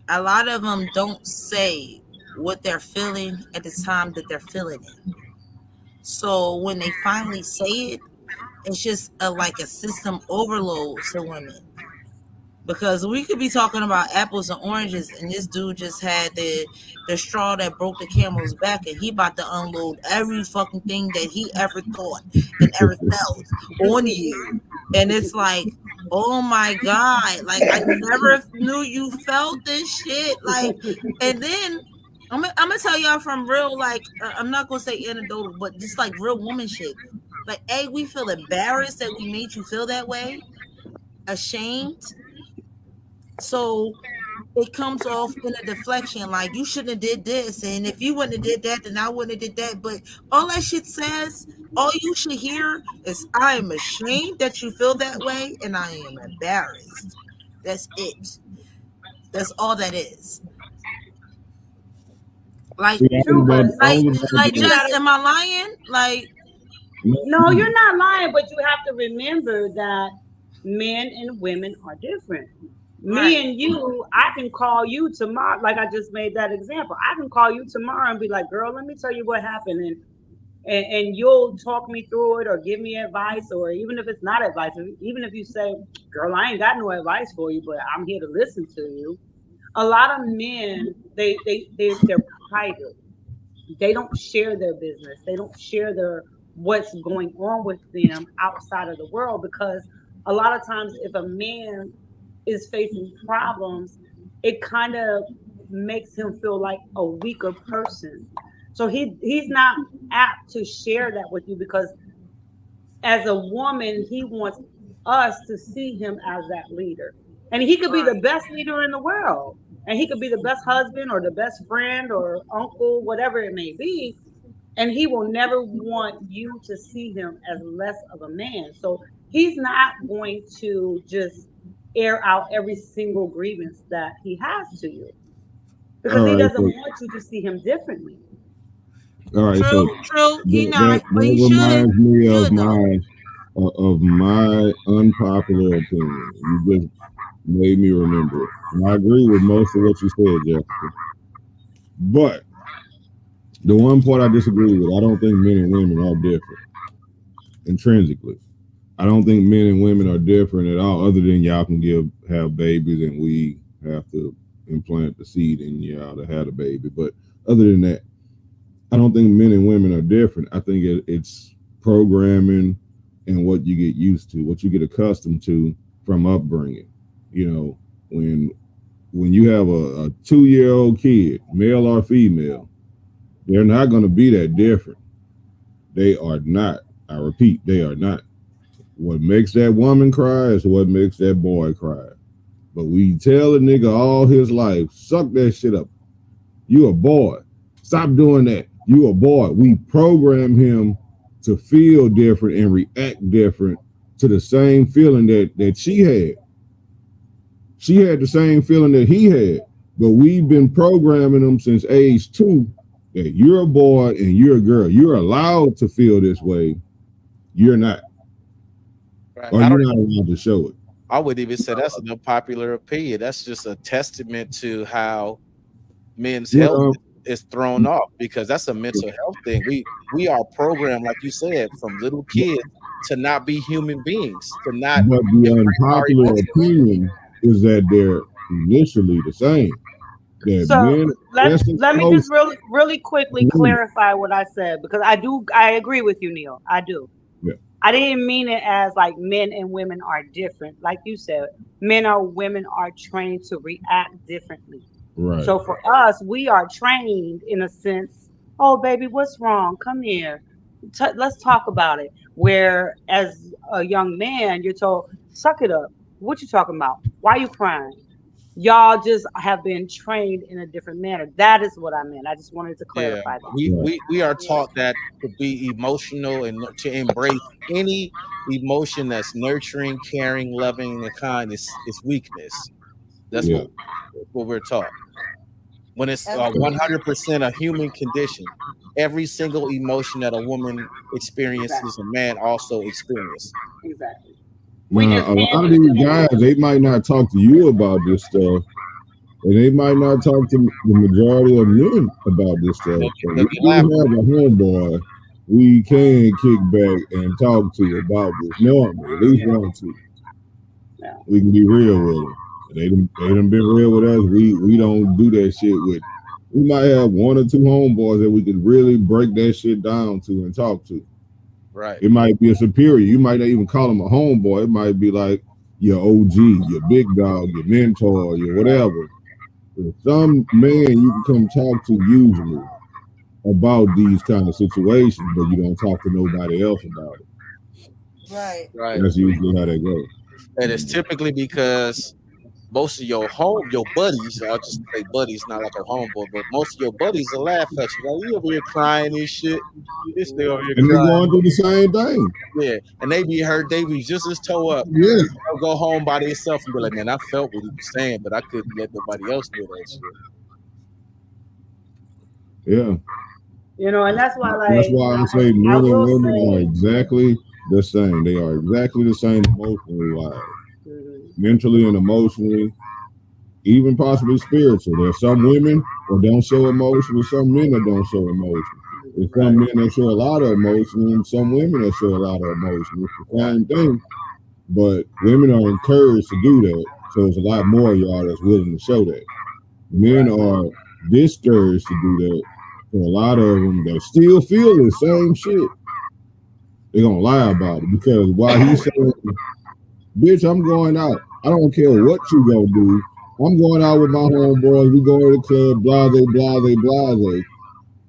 a lot of them don't say what they're feeling at the time that they're feeling it. So when they finally say it, it's just like a system overload to women. Because we could be talking about apples and oranges, and this dude just had the straw that broke the camel's back, and he about to unload every fucking thing that he ever thought and ever felt on you, and it's like, oh my god, like I never knew you felt this shit, like, and then. I'm gonna tell y'all from real, like, I'm not gonna say anecdotal, but just like real woman shit. Like, A, we feel embarrassed that we made you feel that way, ashamed, so it comes off in a deflection, like you shouldn't have did this, and if you wouldn't have did that, then I wouldn't have did that. But all that shit says, all you should hear is, I am ashamed that you feel that way, and I am embarrassed. That's it. That's all that is. Like, See, True, but I like, was about see, like, you to. just gotta. am I lying? Like, No, No, you're not lying, but you have to remember that men and women are different. Right. Me and you, I can call you tomorrow. Like I just made that example. I can call you tomorrow and be like, "Girl, let me tell you what happened," and you'll talk me through it or give me advice, or even if it's not advice, even if you say, "Girl, I ain't got no advice for you, but I'm here to listen to you." A lot of men, they're private. They don't share their business. They don't share their what's going on with them outside of the world, because a lot of times if a man is facing problems, it kind of makes him feel like a weaker person. So he's not apt to share that with you, because as a woman, he wants us to see him as that leader. And he could be the Right. best leader in the world. And he could be the best husband or the best friend or uncle, whatever it may be. And he will never want you to see him as less of a man. So he's not going to just air out every single grievance that he has to you, because All he right, doesn't want you to see him differently. all right. True, So true. He that not, but he should. reminds me Should though. of my unpopular opinion. You just made me remember it, and I agree with most of what you said, Jessica. But the one part I disagree with, I don't think men and women are different intrinsically. I don't think men and women are different at all, other than y'all can have babies and we have to implant the seed in y'all to have a baby. But other than that, I don't think men and women are different. I think it's programming and what you get used to, what you get accustomed to from upbringing. You know, when when you have a 2 year old kid, male or female, they're not going to be that different. They are not. I repeat, they are not. What makes that woman cry is what makes that boy cry. But we tell a nigga all his life, suck that shit up. You a boy. Stop doing that. You a boy. We program him to feel different and react different to the same feeling that she had. She had the same feeling that he had. But we've been programming him since age 2 that you're a boy and you're a girl. You're allowed to feel this way. You're not. Right. Or you're not allowed to show it. I would even say that's an unpopular opinion. That's just a testament to how men's health Well, is thrown off, because that's a mental health thing. We are programmed, like you said, from little kids to not be human beings, to not but the embrace our unpopular emotions. opinion is that they're initially the same. That So men let just as let me close just really as quickly women. clarify what I said, because I agree with you, Neil. I do. Yeah, I didn't mean it as like men and women are different. Like you said, men or women are trained to react differently. right. So for us, we are trained in a sense, oh, baby, what's wrong? Come here. Let's talk about it. Where as a young man, you're told, suck it up. What you talking about? Why you crying? Y'all just have been trained in a different manner. That is what I meant. I just wanted to Yeah, clarify that. we Right. we we are taught that to be emotional and to embrace any emotion that's nurturing, caring, loving, and kind is weakness. That's Yeah. what we're taught. When it's Absolutely. 100% a human condition, every single emotion that a woman experiences, a Exactly. man also experiences. Exactly. We Now, just a lot of handle it these guys, differently. they might not talk to you about this stuff, and they might not talk to the majority of men about this And stuff. But they we be do laughing. have a homeboy we can kick back and talk to about this normally, at least Yeah. one or two. Yeah. We can be real with them. They done been real with us. We don't do that shit with. We might have one or two homeboys that we could really break that shit down to and talk to. Right. It might be a superior. You might not even call him a homeboy. It might be like your OG, your big dog, your mentor, your Right. whatever. There's some man you can come talk to usually about these kind of situations, but you don't talk to nobody else about it. Right. Right. That's usually how they go. And it's typically because most of your buddies, I'll just say buddies, not like a homeboy, but most of your buddies will laugh at you. Like, you over here crying and shit. This thing over here And they crying. going through the same thing. Yeah. And they be hurt, they be just as toe up. Yeah, They'll go home by themselves and be like, man, I felt what he was saying, but I couldn't let nobody else hear that shit. yeah. And that's why, That's like, why I say I men and will women are say, exactly the same. They are exactly the same emotionally wise, mhm, mentally and emotionally. even possibly spiritual. There's some women that don't show emotion, and some men that don't show emotion. There's some Right. men that show a lot of emotion, and some women that show a lot of emotion. It's the Right. same thing, but women are encouraged to do that. So it's a lot more of y'all that's willing to show that. Men Right. are discouraged to do that. So a lot of them that still feel the same shit, they're gonna lie about it because while he's saying, "Bitch, I'm going out. I don't care what you gonna do. I'm going out with my homeboys. We going to the club. Blase, blase, blase."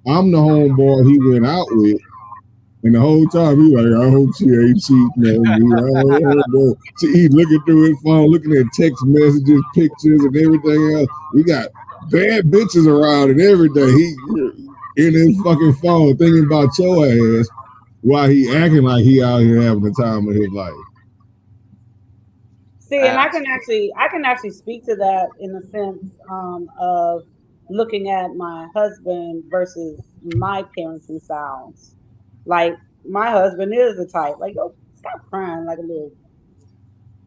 I'm the homeboy he went out with, and the whole time he like, "I hope she ain't cheating on me." Oh, no. See, he looking through his phone, looking at text messages, pictures, and everything else. We got bad bitches around and everything. He in his fucking phone thinking about your ass while he acting like he out here having the time of his life. See, and Abs- I can actually speak to that in the sense of looking at my husband versus my parenting styles. Like my husband is the type, like, yo, stop crying like a little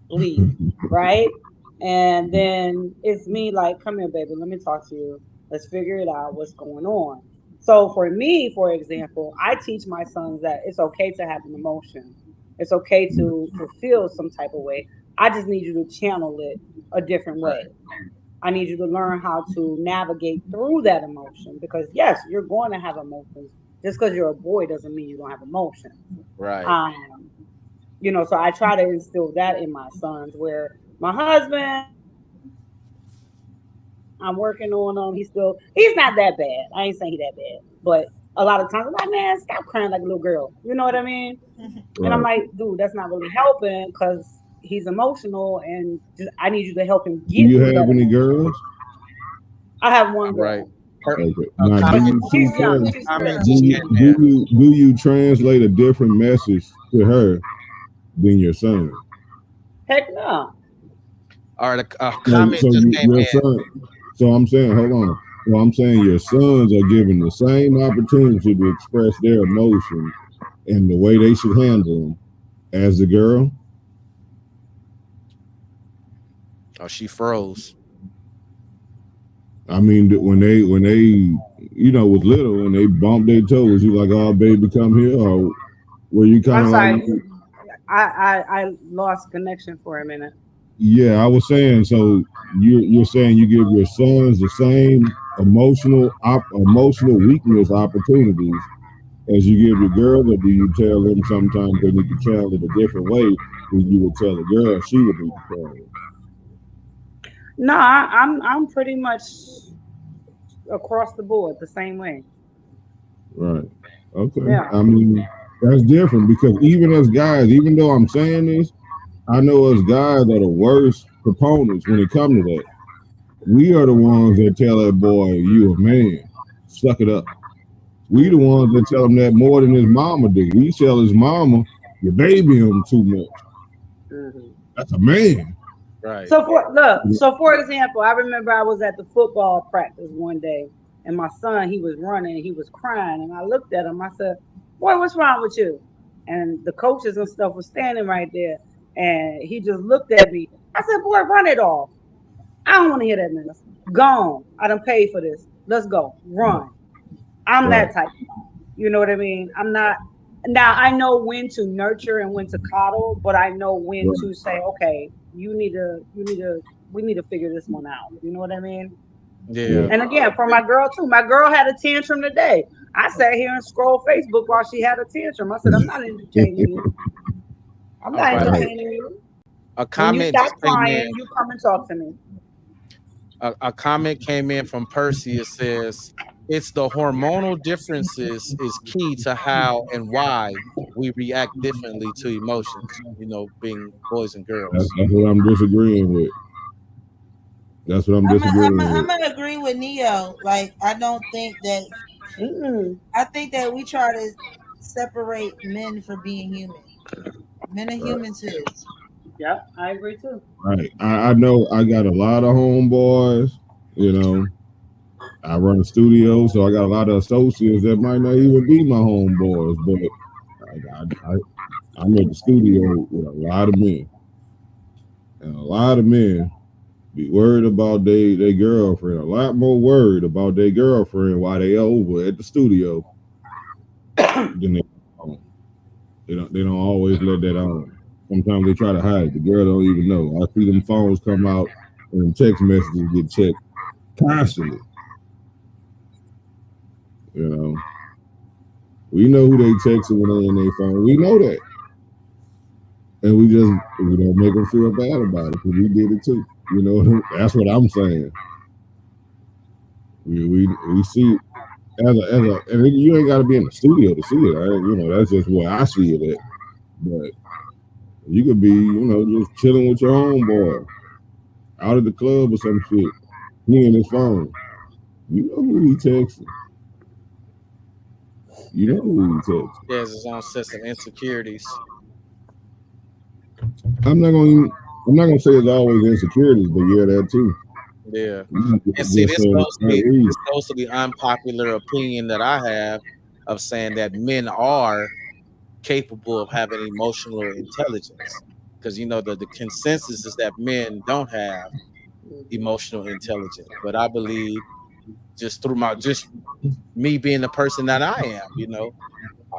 bleed, right? And then it's me like, come here, baby, let me talk to you. Let's figure it out. What's going on? So for me, for example, I teach my sons that it's okay to have an emotion. It's okay to feel some type of way. I just need you to channel it a different way. right. I need you to learn how to navigate through that emotion because yes, you're going to have emotions. Just because you're a boy doesn't mean you don't have emotions. Right. Um, so I try to instill that in my sons where my husband, I'm working on him. He's not that bad. I ain't saying he that bad, but a lot of times I'm like, man, stop crying like a little girl. You know what I mean? And I'm Right. like, dude, that's not really helping because he's emotional, and I need you to help him Do get you through have that any emotion. girls? I have one Right. girl, Per- Okay. a Now, do but comment you just she's teach came, her? young. a She's comment still. Do just you came do in. you do you translate a different message to her than your son? Heck no. All right, a So, comment so just you, came your in. son. So I'm saying, hold on. So I'm saying your sons are given the same opportunity to express their emotions and the way they should handle them as the girl. Oh, she froze. I mean, when they was little and they bumped their toes, you like, "Oh, baby, come here," or were you kind I'm of like, sorry. I lost connection for a minute. "Yeah," I was saying. So you're saying you give your sons the same emotional weakness opportunities as you give your girl, or do you tell them sometimes they need to channel it a different way than you would tell a girl she would need to channel it? No, I'm pretty much across the board the same way. Right. Okay. Yeah. I mean, that's different because even as guys, even though I'm saying this, I know us guys that are worse proponents when it comes to that. We are the ones that tell that boy, "You a man, suck it up." We the Hmm. ones that tell him that more than his mama do. We tell his mama, "You baby him too much." Hmm. That's a man. Right. So for example, I remember I was at the football practice one day, and my son he was running, he was crying, and I looked at him. I said, "Boy, what's wrong with you?" And the coaches and stuff was standing right there, and he just looked at me. I said, "Boy, run it off. I don't want to hear that mess. Gone. I done paid for this. Let's go. Run." I'm Right. that type. You know what I mean? I'm not. Now I know when to nurture and when to coddle, but I know when Right. to say, okay, we need to figure this one out. You know what I mean? Yeah. Yeah. And again, for my girl too. My girl had a tantrum today. I sat here and scrolled Facebook while she had a tantrum. I said, I'm not entertaining you. I'm All not right. Right. entertaining you. A When you comment stop just came in. crying, you come and talk to me. A comment came in from Percy. It says, "It's the hormonal differences is key to how and why we react differently to emotions. Being boys and girls." That's what I'm disagreeing with. That's what I'm disagreeing I'm with. gonna agree with Neo. Like I don't think that Mm-mm. I think that we try to separate men for being human. Men are Right. human too. Yep, I agree too. Right. I know I got a lot of homeboys, you know. I run a studio, so I got a lot of associates that might not even be my homeboys, but I'm at the studio with a lot of men. And a lot of men, Be worried about their girlfriend. A lot more worried about their girlfriend while they over at the studio than they home. They don't always let that on. Sometimes they try to hide it. The girl don't even know. I see them phones come out and text messages get checked constantly. You know, we know who they texting when they in their phone. We know that, and we don't make them feel bad about it because we did it too. You know, that's what I'm saying. We see and you ain't got to be in the studio to see it. That's just where I see it at. But you could be, just chilling with your homeboy out at the club or some shit. He in his phone. You know who he texting. You know who he texting. He has his own sense of insecurities. I'm not gonna. I'm not gonna say it's always insecurities, but yeah, that too. Yeah. And see, Just saying it's not reason. this goes to the unpopular opinion that I have of saying that men are capable of having emotional intelligence. Because the consensus is that men don't have emotional intelligence. But I believe just me being the person that I am,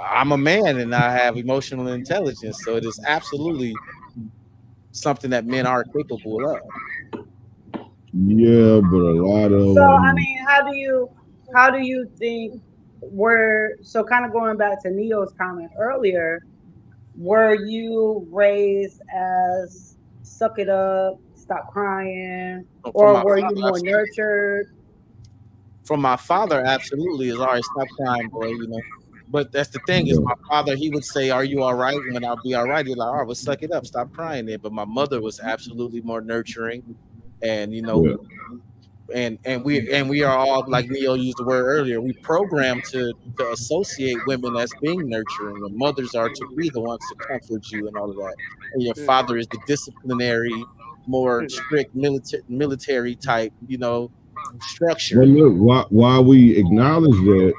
I'm a man and I have emotional intelligence. So it is absolutely something that men are capable of. Yeah, but a lot of So I them. mean, how do you think so kind of going back to Neo's comment earlier, were you raised as suck it up, stop crying, From or my were you father, more nurtured? from my father, absolutely, is all right. Stop crying, boy. But that's the thing is, Yeah, my father, he would say, "Are you all right?" When I'll be all right, he's like, "All right, well, suck it up, stop crying." Then, but my mother was absolutely more nurturing, and yeah. we are all, like Neo used the word earlier. We programmed to associate women as being nurturing, and mothers are to be the ones to comfort you and all of that. And your Mhm, father is the disciplinary, more mhm. strict military type, But structure. look, why we acknowledge that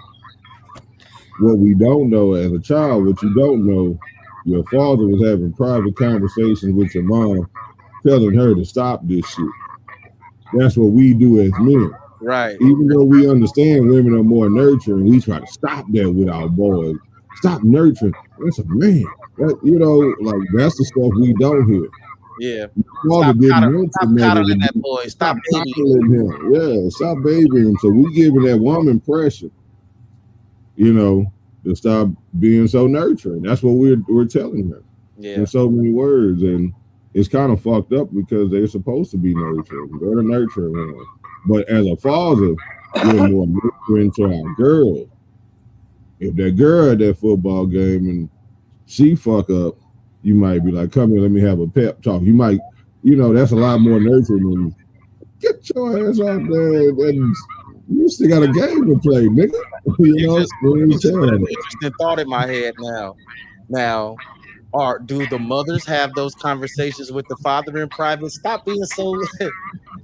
what we don't know as a child, what you don't know, your father was having private conversations with your mom, telling her to stop this shit. That's what we do as men. Right. Even though we understand women are more nurturing, we try to stop that with our boys. Stop nurturing. That's a man. Like that's the stuff we don't hear. Yeah. Father didn't want Stop your mother coddling to that boy. stop Stop babying him. coddling him. Yeah, stop babying him. So we giving that woman pressure, you know, to stop being so nurturing. That's what we're telling her in Yeah. so many words. And it's kind of fucked up because they're supposed to be nurturing. They're the nurturing one. But as a father, we're more nurturing to our girl. If that girl at that football game and she fuck up, you might be like, come here, let me have a pep talk. You might, that's a lot more nurturing than get your ass off there. And you still got a game to play, nigga. You just When you you just tell put her an that. interesting thought in my head now. Now, do the mothers have those conversations with the father in private? Stop being so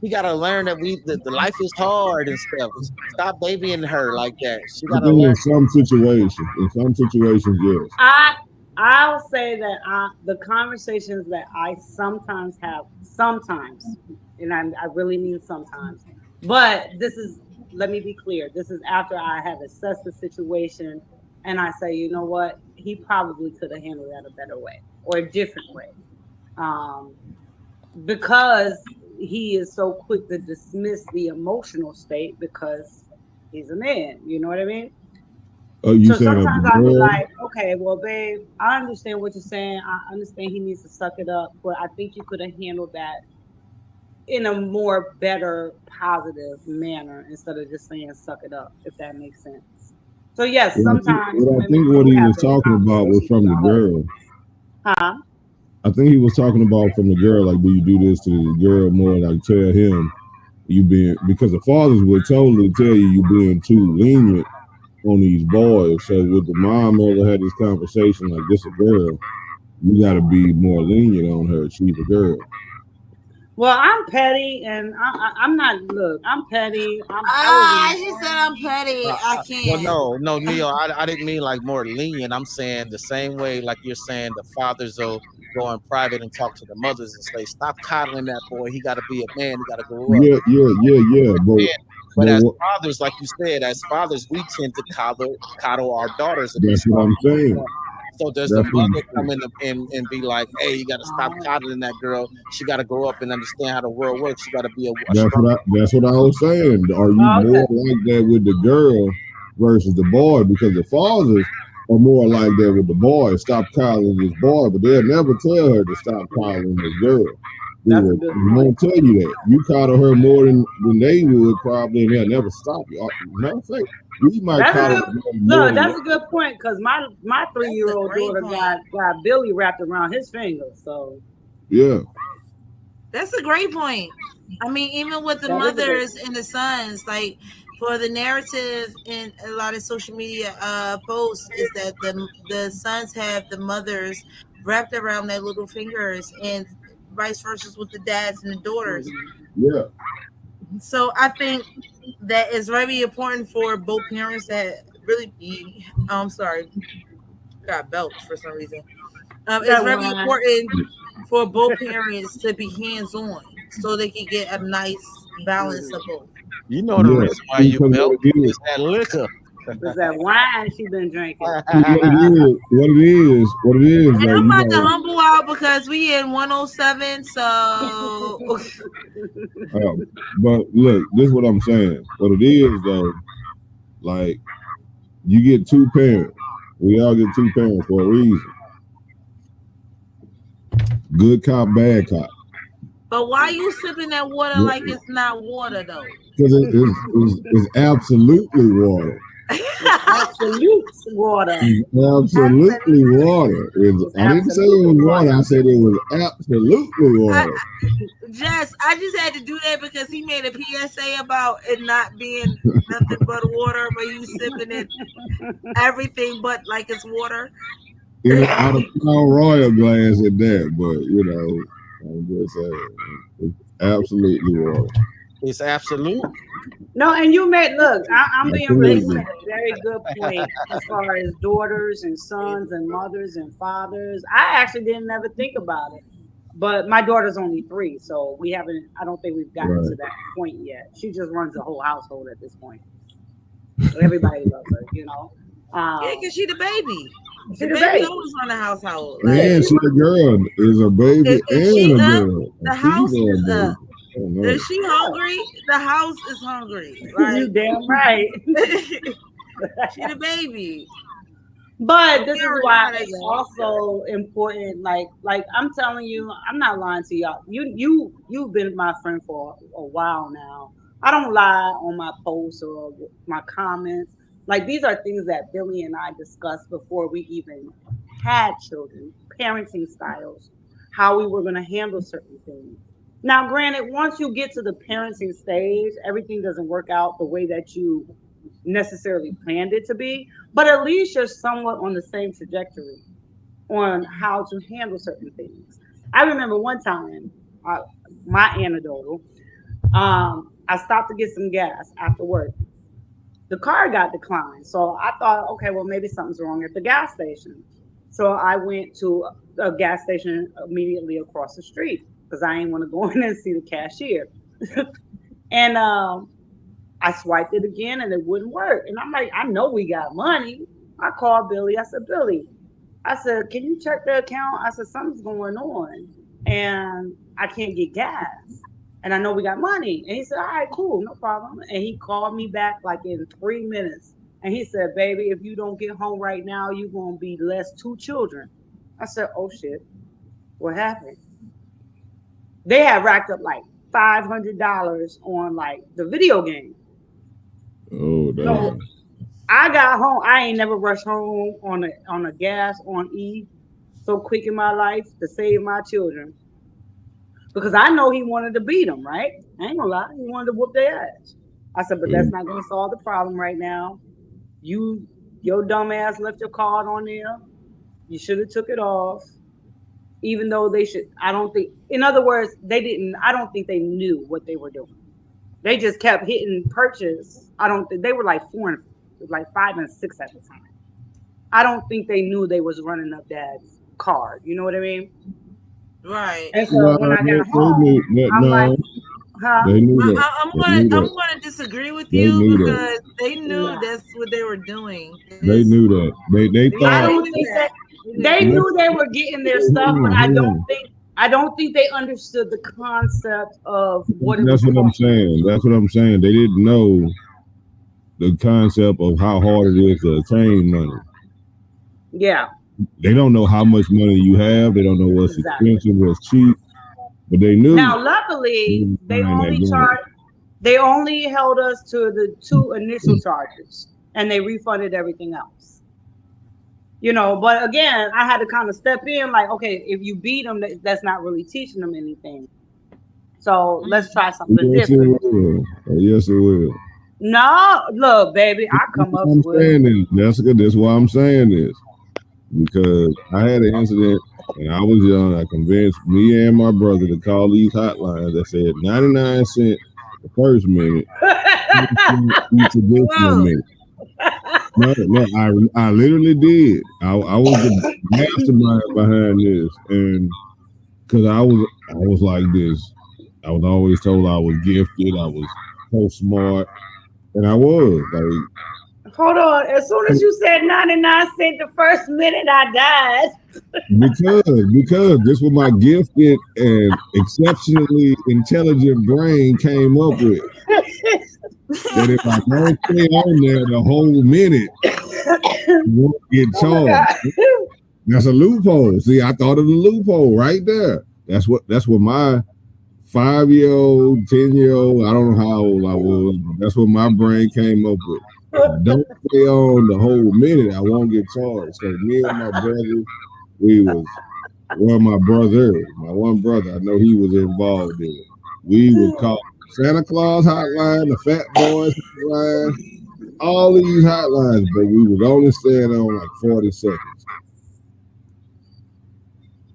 we gotta learn that the life is hard and stuff. Stop babying her like that. She I gotta think learn. in some situations, yes. I I'll say that the conversations that I sometimes have, sometimes, and I really mean sometimes, but this is, let me be clear, this is after I have assessed the situation and I say, you know what, he probably could have handled that a better way or a different way. Um, because he is so quick to dismiss the emotional state because he's a man, you know what I mean? Oh, you So saying of sometimes the I'll be girl? like, okay, well, babe, I understand what you're saying. I understand he needs to suck it up, but I think you could have handled that in a more better, positive manner instead of just saying suck it up, if that makes sense. So yes, sometimes What I women think what do he have was those talking about was conversations with from the our girl. husbands. Huh? I think he was talking about from the girl, like, do you do this to the girl more like tell him you being because the fathers would totally tell you being too lenient on these boys. So with the mom ever had this conversation like this a girl, you gotta be more lenient on her. She's a girl. Well, I'm petty, and I'm not. Look, I'm petty. I was Ah, in. she said I'm petty. I Well, can't. no, Neil, I didn't mean like more lenient. I'm saying the same way, like you're saying the fathers will go in private and talk to the mothers and say, "Stop coddling that boy. He got to be a man. He got to grow up." Yeah. But But as what, fathers, like you said, as fathers, we tend to coddle our daughters and be that's what soft. I'm saying. So does the That's what I'm mother come saying. in and be like, "Hey, you got to stop Oh, coddling that girl. She got to grow up and understand how the world works. She got to be a That's strong." what I was saying. Are you okay. more like that with the girl versus the boy? Because the fathers are more like that with the boy. Stop calling this boy, but they'll never tell her to stop calling this girl. They That's a good point. won't tell you that. You coddle her more than they would probably, and they'll never stop you. Matter of fact, we might That's a coddle good the girl more look. than That's they. a good point because my That's a 3-year-old great daughter point. got Billy wrapped around his finger. So Yeah, That's a great point. I mean, even with the that is a good mothers point. and the sons, like for the narrative in a lot of social media posts is that the sons have the mothers wrapped around their little fingers and vice versa with the dads and the daughters. Mhm. yeah, So I think that it's very important for both parents to really be sorry, got belch for some reason. It's That very one. important for both parents to be hands on so they can get a nice balance Mhm. of both. You know the yeah. reason why you Because belt what it is, is that liquor. It's that wine she been drinking. see what it is, And though. I'm You about to know, humble out because we in 107, so but look, this is what I'm saying. What it is, though, like you get two parents. We all get two parents for a reason. Good cop, bad cop. but why you sipping that water like it's not water though? Because it's absolutely water. It's absolute water. It's absolutely Absolutely. water. It's, It's I didn't say it absolutely was water. water. I said it was absolutely I, water. Jess, I just had to do that because he made a PSA about it not being nothing but water, but you sipping it everything but like it's water. In it, out of Crown Royal glass at that, but I'm just saying, it's absolutely water. It's absolute. No, and you made look. I'm being real. You Absolutely. made a very good point as far as daughters and sons and mothers and fathers. I actually didn't ever think about it, but my daughter's only 3, so we haven't. I don't think we've gotten to Right. that point yet. She just runs the whole household at this point. Everybody loves her, you know. Yeah, cause she the baby. She The the baby baby. always run the household. Yeah, Like And she she a girl, is a baby if she and a up, girl, a the house female is up. baby. Oh no. If she runs. hungry, the house is hungry. You Like damn right. she the baby. So But we this is already know why how that it's go. also important. Like I'm telling you, I'm not lying to y'all. You've been my friend for a while now. I don't lie on my posts or my comments. Like these are things that Billy and I discussed before we even had children, parenting styles, how we were going to handle certain things. Now, granted, once you get to the parenting stage, everything doesn't work out the way that you necessarily planned it to be, but at least you're somewhat on the same trajectory on how to handle certain things. I remember one time, uh, my anecdotal, I stopped to get some gas after work. The car got declined. So I thought, okay, well, maybe something's wrong at the gas station. So I went to a gas station immediately across the street because I didn't want to go in and see the cashier. And I swiped it again and it wouldn't work. And I'm like, I know we got money. I called Billy. I said, Billy, I said, can you check the account? I said, something's going on and I can't get gas. And I know we got money. And he said, all right, cool, no problem. And he called me back like in 3 minutes. And he said, baby, if you don't get home right now, you're going to be less 2 children. I said, oh shit, what happened? They had racked up like $500 on like the video game. Oh So damn. I got home. I ain't never rushed home on a gas on E so quick in my life to save my children because I know he wanted to beat them. Right? I ain't gonna lie. He wanted to whoop their ass. I said, but that's Yeah. not gonna solve the problem right now. Your dumb ass left your card on there. You should have took it off. even though they should. I don't think, in other words, they didn't. I don't think they knew what they were doing. They just kept hitting purchase. I don't think they were like like 5 and 6 at the time. I don't think they knew they was running up dad's card. You know what I mean? Right. And so No, when I got they home, knew that. I'm like, No, huh? they knew that. I'm They gonna knew I'm that. gonna disagree with They you knew that. because they knew Nah, that's what they were doing. They Is knew that. They yeah, I thought. they don't knew think that. that They knew they that. knew they were getting their stuff, Hold but on, I hold don't on. think they understood the concept of what it was That's what I'm costing. saying. That's what I'm saying. They didn't know the concept of how hard it is to attain money. Yeah, They don't know how much money you have. They don't know what's exactly. expensive, what's cheap, but they knew Now, luckily, they were buying that game. they only held us to the two initial charges, and they refunded everything else. But again, I had to kind of step in, like, okay, if you beat them, that's not really teaching them anything. So let's Mhm. try something Yes, it different. will. Yes, it will. No, look, baby, I That's come why up I'm with. saying this, Jessica. That's why I'm saying this because I had an incident when I was young. I convinced me and my brother to call these hotlines that said 99 cents the first minute, each additional Whoa. minute. No, no, I literally did. I was the mastermind behind this, and because I was like this, I was always told I was gifted, I was so smart, and I was like Hold on. As soon as you said 99 cents the first minute, I died. because this was my gifted and exceptionally intelligent brain came up with that if I don't stay on there the whole minute, you won't get Oh my charged. God. That's a loophole. See, I thought of the loophole right there. That's what my 5 year old, 10 year old, I don't know how old I was, but that's what my brain came up with. If I don't stay on the whole minute, I won't get charged. So me and my brother, we was my brother, my one brother, I know he was involved in it. We would call Santa Claus hotline, the Fat Boys hotline, all these hotlines, but we was only staying on like 40 seconds.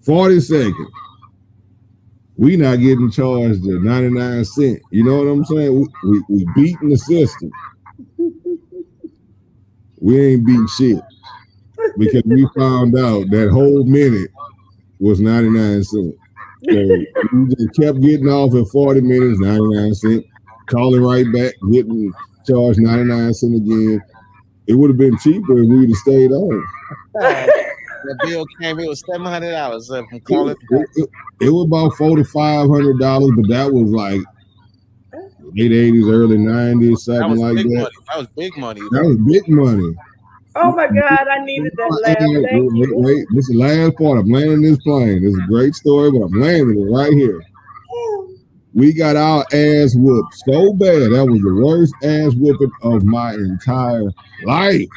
40 seconds. We not getting charged the 99 cents. You know what I'm saying? We beating the system. We ain't beat shit because we found out that whole minute was 99 cents. So we just kept getting off at 40 minutes, 99 cents, calling right back, getting charged 99 cents again. It would have been cheaper if we'd have stayed on. The bill came. It was $700 from It, calling. was- it was about $400 to $500, but that was like late 80s, early 90s, That something was like big that. money. That was big money That though. was big money. Oh my God, I needed that laugh. Wait, Thank wait, you. wait. This is the last part. I'm landing this plane. This is a great story, but I'm landing it right here. We got our ass whooped so bad. That was the worst ass whooping of my entire life.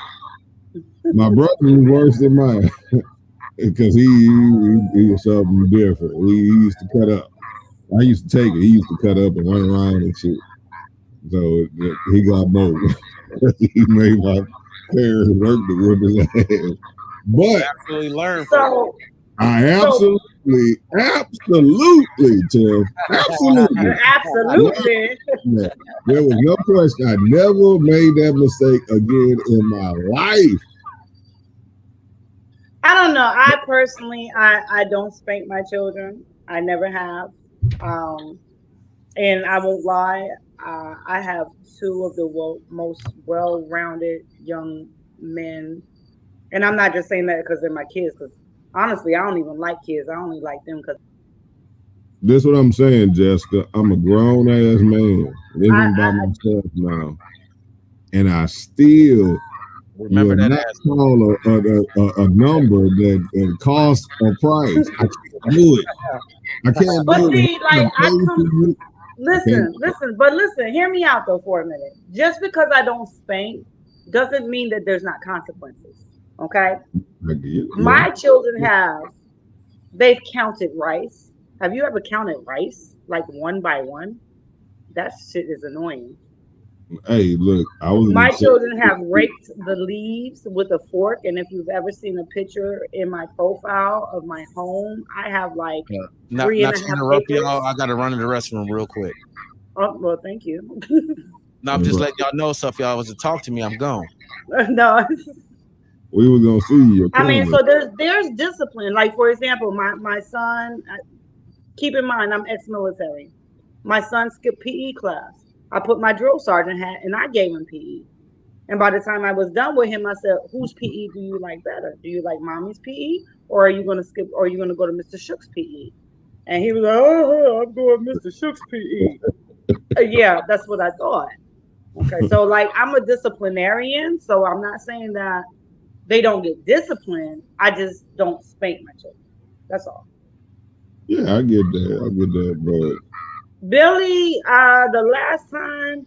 My brother was worse than mine because he was something different. He used to cut up. I used to take it. He used to cut up and run around and shit. So he got both. He made my parents work to whoop his ass. But Absolutely learn from So, I so absolutely, Tim, absolutely. absolutely. Yeah. There was no question. I never made that mistake again in my life. I don't know. I personally, I don't spank my children. I never have. Um, and I won't lie. I have two of the most well-rounded young men, and I'm not just saying that because they're my kids. Because honestly, I don't even like kids. I only like them because This what I'm saying, Jessica. I'm a grown ass man living by I myself now, and I still remember will that not ass. call a number that costs a price. I can't do it. I can't but do it. see, I like gotta pay for it. I can't. listen, hear me out though for a minute. Just because I don't spank doesn't mean that there's not consequences. Okay? I get it. Yeah. My children they've counted rice. Have you ever counted rice like one by one? That shit is annoying. Hey, look, I was My gonna say, children have raked the leaves with a fork, and if you've ever seen a picture in my profile of my home, I have like Not three and not a to half interrupt y'all. acres. I gotta run in the restroom real quick. Oh, well, thank you. No, I'm just letting y'all know. So if y'all was to talk to me, I'm gone. No, we was gonna see your I mean, camera. so there's discipline. Like for example, my son. Keep in mind, I'm ex-military. My son skipped PE class. I put my drill sergeant hat and I gave him PE. And by the time I was done with him, I said, "Whose PE do you like better? Do you like mommy's PE, or are you gonna skip, or are you gonna go to Mr. Shook's PE?" And he was like, "Oh, I'm going Mr. Shook's PE." Yeah, that's what I thought. Okay, so like I'm a disciplinarian, so I'm not saying that they don't get disciplined. I just don't spank my children. That's all. Yeah, I get that. I get that, but Billy, the last time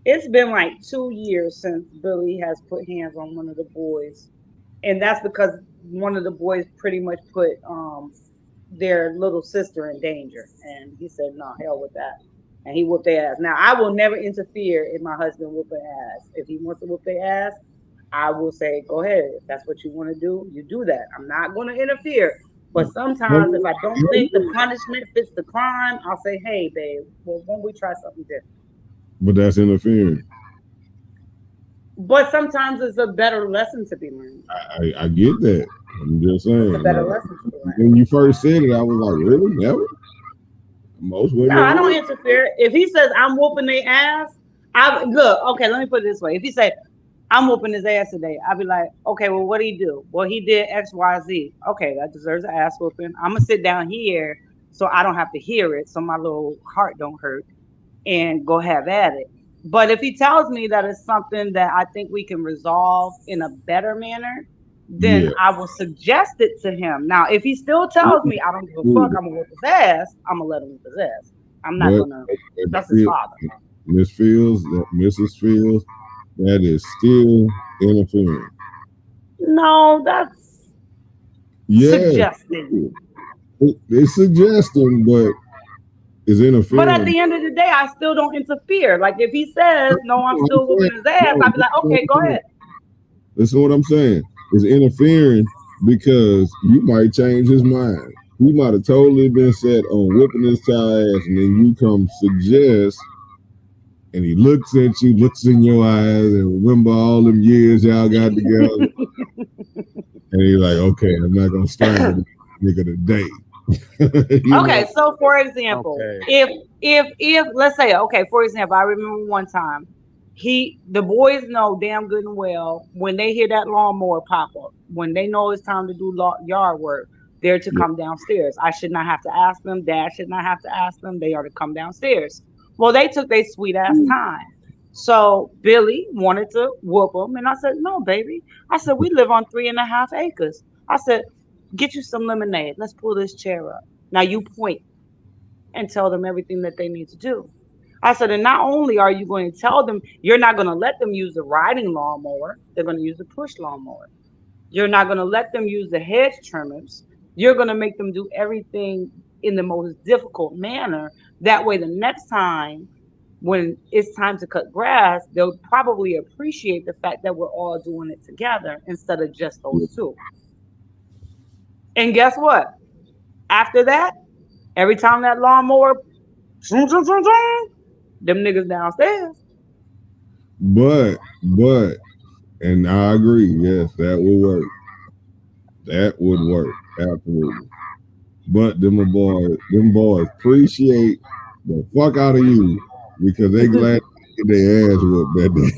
it's been like 2 years since Billy has put hands on one of the boys, and that's because one of the boys pretty much put their little sister in danger, and he said, "No, hell with that," and he whooped their ass. Now I will never interfere if my husband whoop their ass. If he wants to whoop their ass, I will say, "Go ahead. If that's what you want to do, you do that." I'm not going to interfere. But sometimes, if I don't think the punishment fits the crime, I'll say, "Hey, babe, well, won't we try something different?" that's interfering. But sometimes it's a better lesson to be learned. I get that. I'm just It's a saying, better like lesson to be learned. when you first said it, I was like, really? Never? Most No, women I don't would. interfere. If he says I'm whooping their ass, I look, okay, let me put it this way. If he say I'm whooping his ass today, I'd be like, okay, well, what did he do? Well, he did X, Y, Z. Okay, that deserves an ass whooping. I'm gonna sit down here so I don't have to hear it, so my little heart don't hurt, and go have at it. But if he tells me that it's something that I think we can resolve in a better manner, then Yeah. I will suggest it to him. Now, if he still tells me I don't give a fuck, Good. I'm gonna whoop his ass, I'm gonna let him whoop his ass. I'm not But gonna. That's his father. Miss Fields, that Mrs. Fields, that is still interfering. No, that's Yeah, suggesting. it's suggesting, but it's But at interfering. the end of the day, I still don't interfere. Like if he says no, I'm No, I'm still saying, whooping his ass, no, I'd be like, okay, go ahead. listen to what I'm saying. It's interfering because you might change his mind. He might have totally been set on whipping his child ass, and then you come suggest, and he looks at you, looks in your eyes, and remember all them years y'all got together, and he's like, okay, I'm not gonna strangle this nigga today. you know? Okay, so for example, Okay. if let's say, okay, for example, I remember one time the boys know damn good and well when they hear that lawnmower pop up, when they know it's time to do yard work, they're to Yeah, come downstairs. I should not have to ask them. Dad should not have to ask them. They are to come downstairs. Well, they took their sweet ass time. So Billy wanted to whoop them, and I said, "No, baby." I said, "We live on 3.5 acres." I said, "Get you some lemonade. Let's pull this chair up." Now you point and tell them everything that they need to do. I said, and not only are you going to tell them, you're not going to let them use the riding lawnmower, they're going to use the push lawnmower. You're not going to let them use the hedge trimmers. You're going to make them do everything in the most difficult manner. That way, the next time when it's time to cut grass, they'll probably appreciate the fact that we're all doing it together instead of just yeah. those two. And guess what? After that, every time that lawnmower, zoom, zoom, zoom, zoom, them niggas downstairs. But, and I agree. Yes, that would work. That would work absolutely. But them boys appreciate the fuck out of you because they glad to get their ass whooped that day.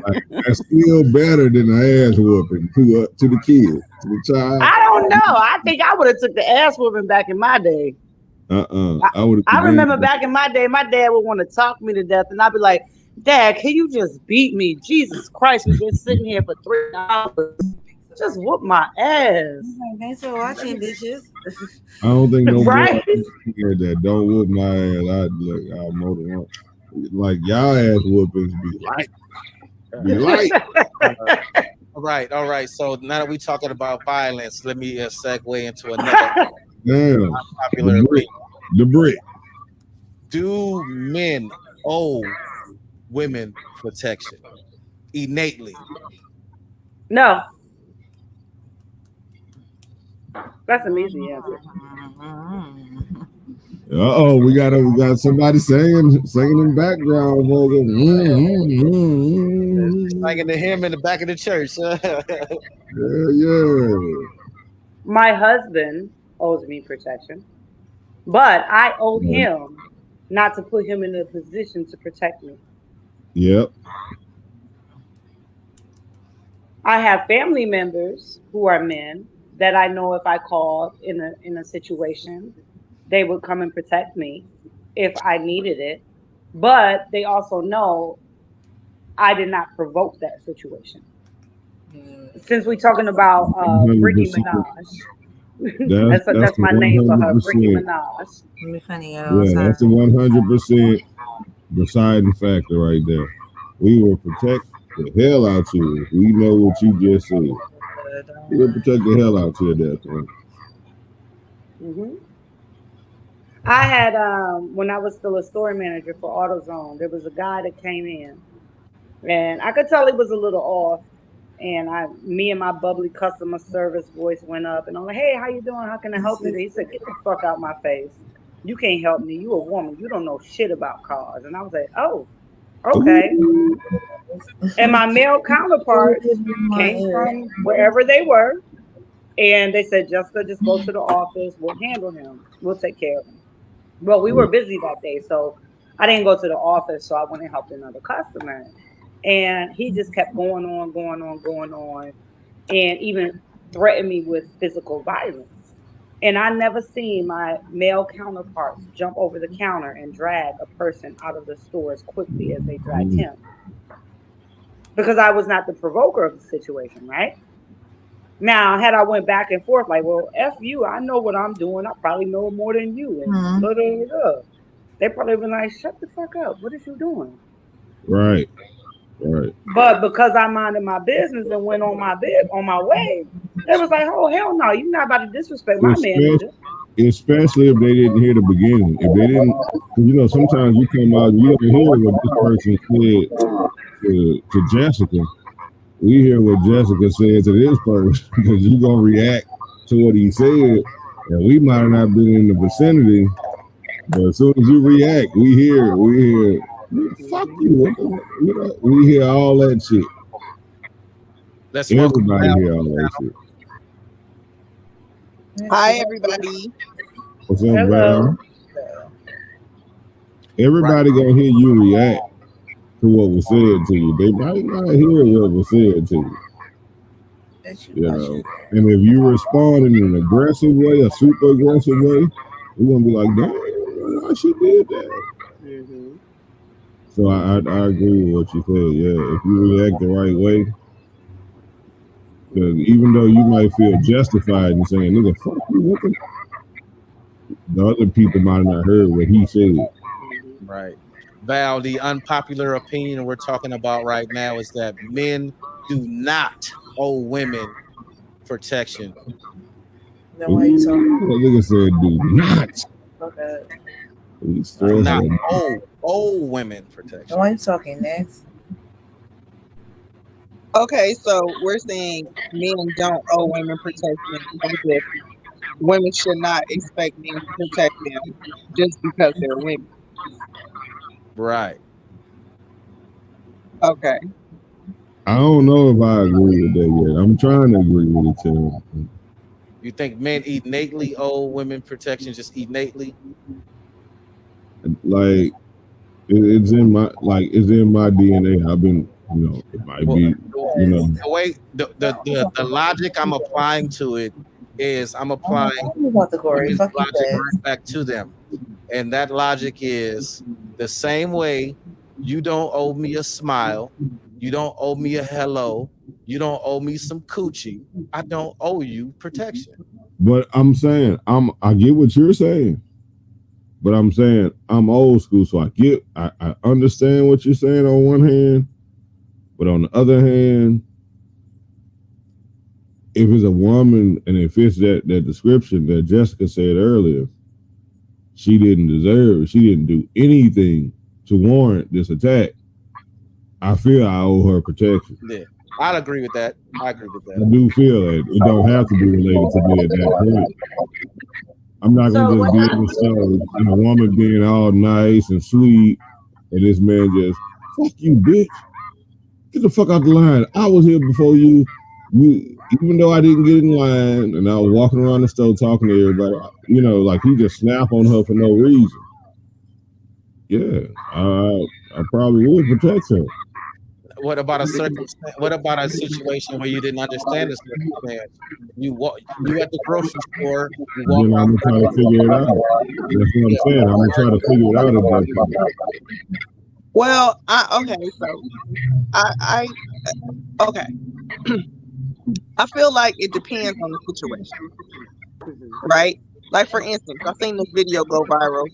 Like that's still better than the ass whooping to the kid, to the child. I don't know. I think I would have took the ass whooping back in my day. Uh-uh. I, I would have I took remember anything. back in my day, my dad would want to talk me to death, and I'd be like, "Dad, can you just beat me? Jesus Christ, we've been sitting here for 3 hours. Just whoop my ass." Thanks for washing dishes. I don't think no boy Right? here that don't whoop my ass. I motor on. Like y'all ass whoopings be light. All right. So now that we're talking about violence, let me segue into another Damn. popular The brick. opinion. The brick. Do men owe women protection innately? No, that's an easy answer. Oh, we got somebody singing in background vocal. Singing to him in the back of the church. Yeah, yeah. My husband owes me protection, but I owe him not to put him in a position to protect me. Yep. I have family members who are men that I know if I called in a situation, they would come and protect me if I needed it. But they also know I did not provoke that situation. Since we're talking about Bricky 100%. Minaj, That's that's the my name for her, Bricky 100%. Minaj. Be funny at all Yeah, that's the times. 100% deciding factor right there. We will protect the hell out you. We know what you just said. We will protect the hell out you at that point. hmm I had when I was still a store manager for AutoZone, there was a guy that came in, and I could tell he was a little off. And me and my bubbly customer service voice went up, and I'm like, "Hey, how you doing? How can I help you?" He said, "Get the fuck out my face. You can't help me. You a woman. You don't know shit about cars." And I was like, "Oh, okay." Ooh, And my male counterparts came from wherever they were, and they said, "Jessica, just go to the office. We'll handle him. We'll take care of him." Well, we were busy that day, so I didn't go to the office. So I went and helped another customer, and he just kept going on, going on, going on, and even threatened me with physical violence. And I never seen my male counterparts jump over the counter and drag a person out of the store as quickly as they dragged him, because I was not the provoker of the situation, right? Now, had I went back and forth like, well, F you, I know what I'm doing. I probably know more than you. And Mhm. blah, blah, blah. They probably been like, shut the fuck up. What is you doing? right, right. But because I minded my business and went on my way, they was like, oh, hell no. You're not about to disrespect my Especially, manager. especially if they didn't hear the beginning. If they didn't, because sometimes you come out and you don't hear what this person said to Jessica. We hear what Jessica said to this person because you're gonna react to what he said, and we might not have been in the vicinity. But as soon as you react, we hear, fuck hmm you. We hear all that shit. Let's welcome Everybody Val. hear all that shit. Hi, everybody. What's up, Hello. Val? Everybody gonna hear you react to what was said to you. They might not hear what was said to you. You know, and if you respond in an aggressive way, a super aggressive way, we're gonna be like, damn, why she did that? hmm So I agree with what you said. Yeah, if you react the right way, because even though you might feel justified in saying, nigga, fuck you, the other people might have not heard what he said. Right. Val, the unpopular opinion we're talking about right now is that men do not owe women protection. Then why you talking? Ooh, that nigga said, do not. Okay. He's Do not stressing. owe women Then protection. why you talking next? Okay, so we're saying men don't owe women protection, as if women should not expect men to protect them just because they're women. Right. Okay. I don't know if I agree with that yet. I'm trying to agree with it too. You think men innately owe women protection, just innately? Like it's in my DNA. I've been, it might Well, be, you know, the way the logic I'm applying to it is I'm I'm not applying talking about the Corey. women's Fuck you logic guys. right back to them. And that logic is the same way you don't owe me a smile, you don't owe me a hello, you don't owe me some coochie. I don't owe you protection. but I'm saying I get what you're saying, but I'm saying I'm old school, so I understand what you're saying on one hand, but on the other hand, if it's a woman and it fits that description that Jessica said earlier, she didn't do anything to warrant this attack. I feel I owe her protection. Yeah, I'd agree with that. I agree with that. I do feel that it don't have to be related to me at that point. I'm not gonna So just what be in the show and a woman being all nice and sweet, and this man just fuck you, bitch. Get the fuck out the line. I was here before you. You, even though I didn't get in line and I was walking around the store talking to everybody, like he just snap on her for no reason. Yeah, I probably would protect her. What about a circumstance? What about a situation where you didn't understand the circumstance? You at the grocery store. You walk Then I'm gonna try outside. to figure it out. That's what I'm Yeah, saying. I'm gonna try to figure it out at that point. Well, so I okay. I feel like it depends on the situation, Mhm. right? Like for instance, I seen this video go viral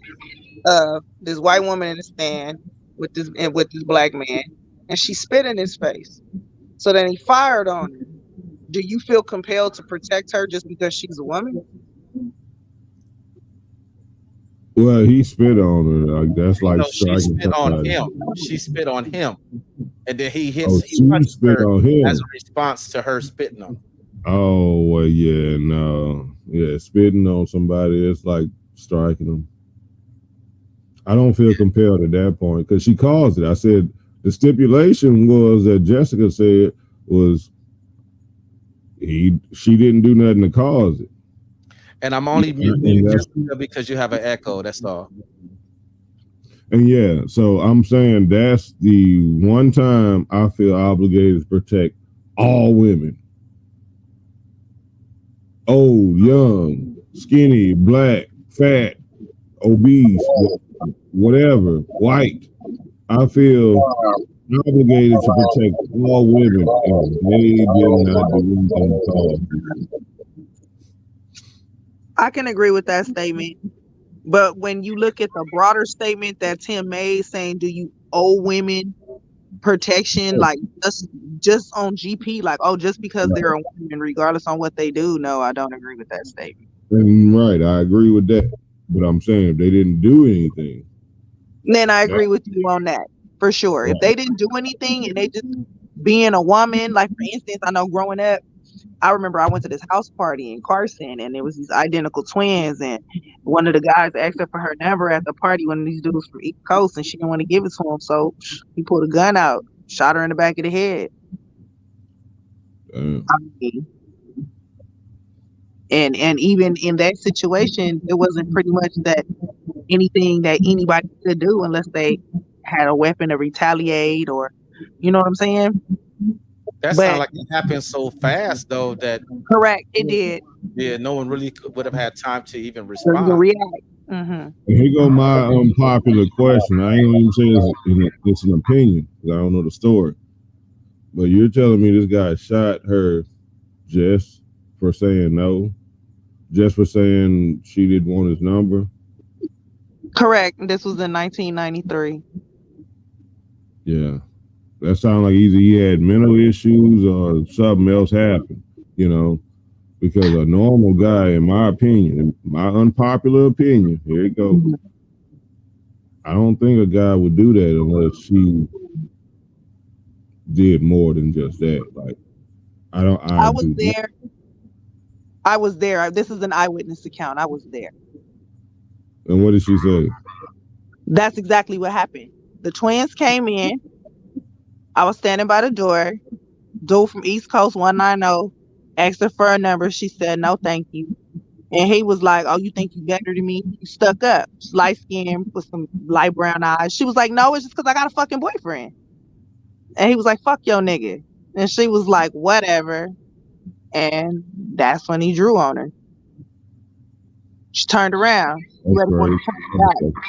of this white woman in a stand with this black man, and she spit in his face. So then he fired on her. Do you feel compelled to protect her just because she's a woman? Well, he spit on her. Like that's like no, she striking spit on somebody. him. She spit on him, and then Oh, he she punched spit her on as a him. response to her spitting on him. Oh, well, yeah, no, yeah, spitting on somebody is like striking them. I don't feel compelled at that point because she caused it. I said the stipulation was that Jessica said was she didn't do nothing to cause it, And I'm only muting you, and that's Jessica, because you have an echo. That's all. and yeah. So I'm saying that's the one time I feel obligated to protect all women, old, young, skinny, black, fat, obese, whatever, white. I feel obligated to protect all women if they did not do anything to cause it. I can agree with that statement. But when you look at the broader statement that Tim made saying, do you owe women protection, like just on GP, like, oh, just because Right. they're a woman, regardless on what they do? No, I don't agree with that statement. And right, I agree with that. But I'm saying if they didn't do anything, Then I that agree with you on that for sure. If right. they didn't do anything and they just being a woman, like for instance, I know growing up, I remember I went to this house party in Carson and it was these identical twins and one of the guys asked her for her number at the party, one of these dudes from East Coast, and she didn't want to give it to him. So he pulled a gun out, shot her in the back of the head. Uh, I mean, and even in that situation, it wasn't pretty much that anything that anybody could do unless they had a weapon to retaliate or you know what I'm saying? That sounds But like it happened so fast, though, that correct, it did. yeah, no one really would have had time to even So you can respond. react. Hmm. and here go my unpopular question. I ain't gonna even say it's an opinion because I don't know the story. But you're telling me this guy shot her just for saying no, just for saying she didn't want his number? Correct. This was in 1993. Yeah, that sounds like either he had mental issues or something else happened. You know, because a normal guy, in my opinion, in my unpopular opinion, here you go. Mhm. I don't think a guy would do that unless she did more than just that. Like I don't. I I was do. there. I was there. This is an eyewitness account. I was there. And what did she say? That's exactly what happened. The twins came in. I was standing by the door. Dude from East Coast 190 asked her for a number. She said, no, thank you. And he was like, oh, you think you better than me? You stuck up, light skin with some light brown eyes. She was like, no, it's just because I got a fucking boyfriend. And he was like, fuck your nigga. And she was like, whatever. And that's when he drew on her. She turned around, That's ready for him crazy. to turn back.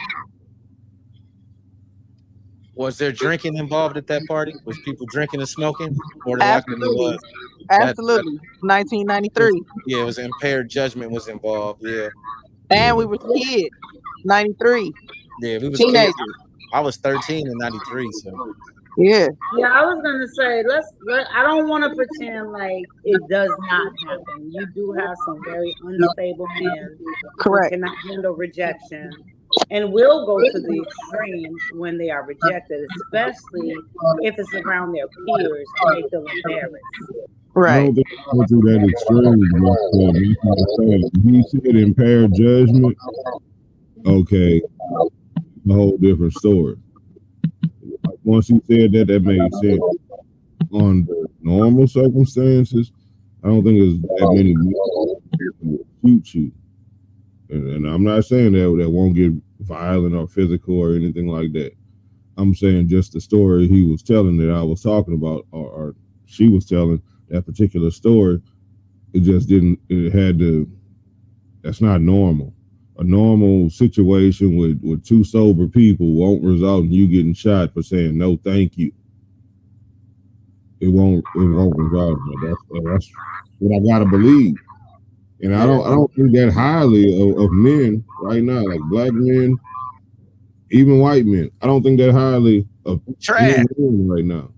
Was there drinking involved at that party? Was people drinking and smoking? More than likely, it Absolutely. was. That Absolutely. 1993. yeah, it was impaired judgment was involved. Yeah, And we Yeah. were kids. 93. yeah, we was kids. Teenagers. I was 13 in '93, so Yeah. Yeah, I was gonna say I don't want to pretend like it does not happen. You do have some very unstable men who Correct. cannot handle rejection. and will go to the extremes when they are rejected, especially if it's around their peers and they feel embarrassed. I Right. don't think I go through that extreme, but that's what I'm saying. He said impaired judgment. Okay, a whole different story. Like once he said that, that made sense. Under normal circumstances, I don't think there's that many men who will shoot you. And I'm not saying that won't get violent or physical or anything like that. I'm saying just the story he was telling that I was talking about, or she was telling that particular story. It just didn't. It had to. That's not normal. A normal situation with two sober people won't result in you getting shot for saying no, thank you. It won't. It won't result in that. That's what I gotta believe. And I Yeah. don't think that highly of men right now, like black men, even white men. I don't think that highly of any Trash. women right now.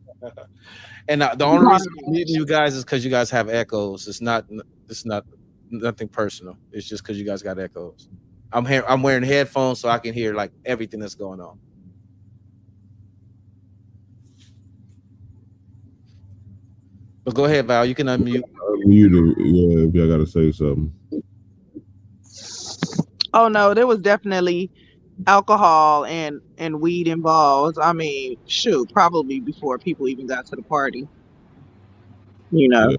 And the only reason I'm meeting you guys is because you guys have echoes. It's not. It's not nothing personal. It's just because you guys got echoes. I'm here. I'm wearing headphones so I can hear like everything that's going on. But go ahead, Val. You can unmute. You yeah, if y'all gotta say something. Oh no, there was definitely alcohol and weed involved. I mean, shoot, probably before people even got to the party, you know. Yeah,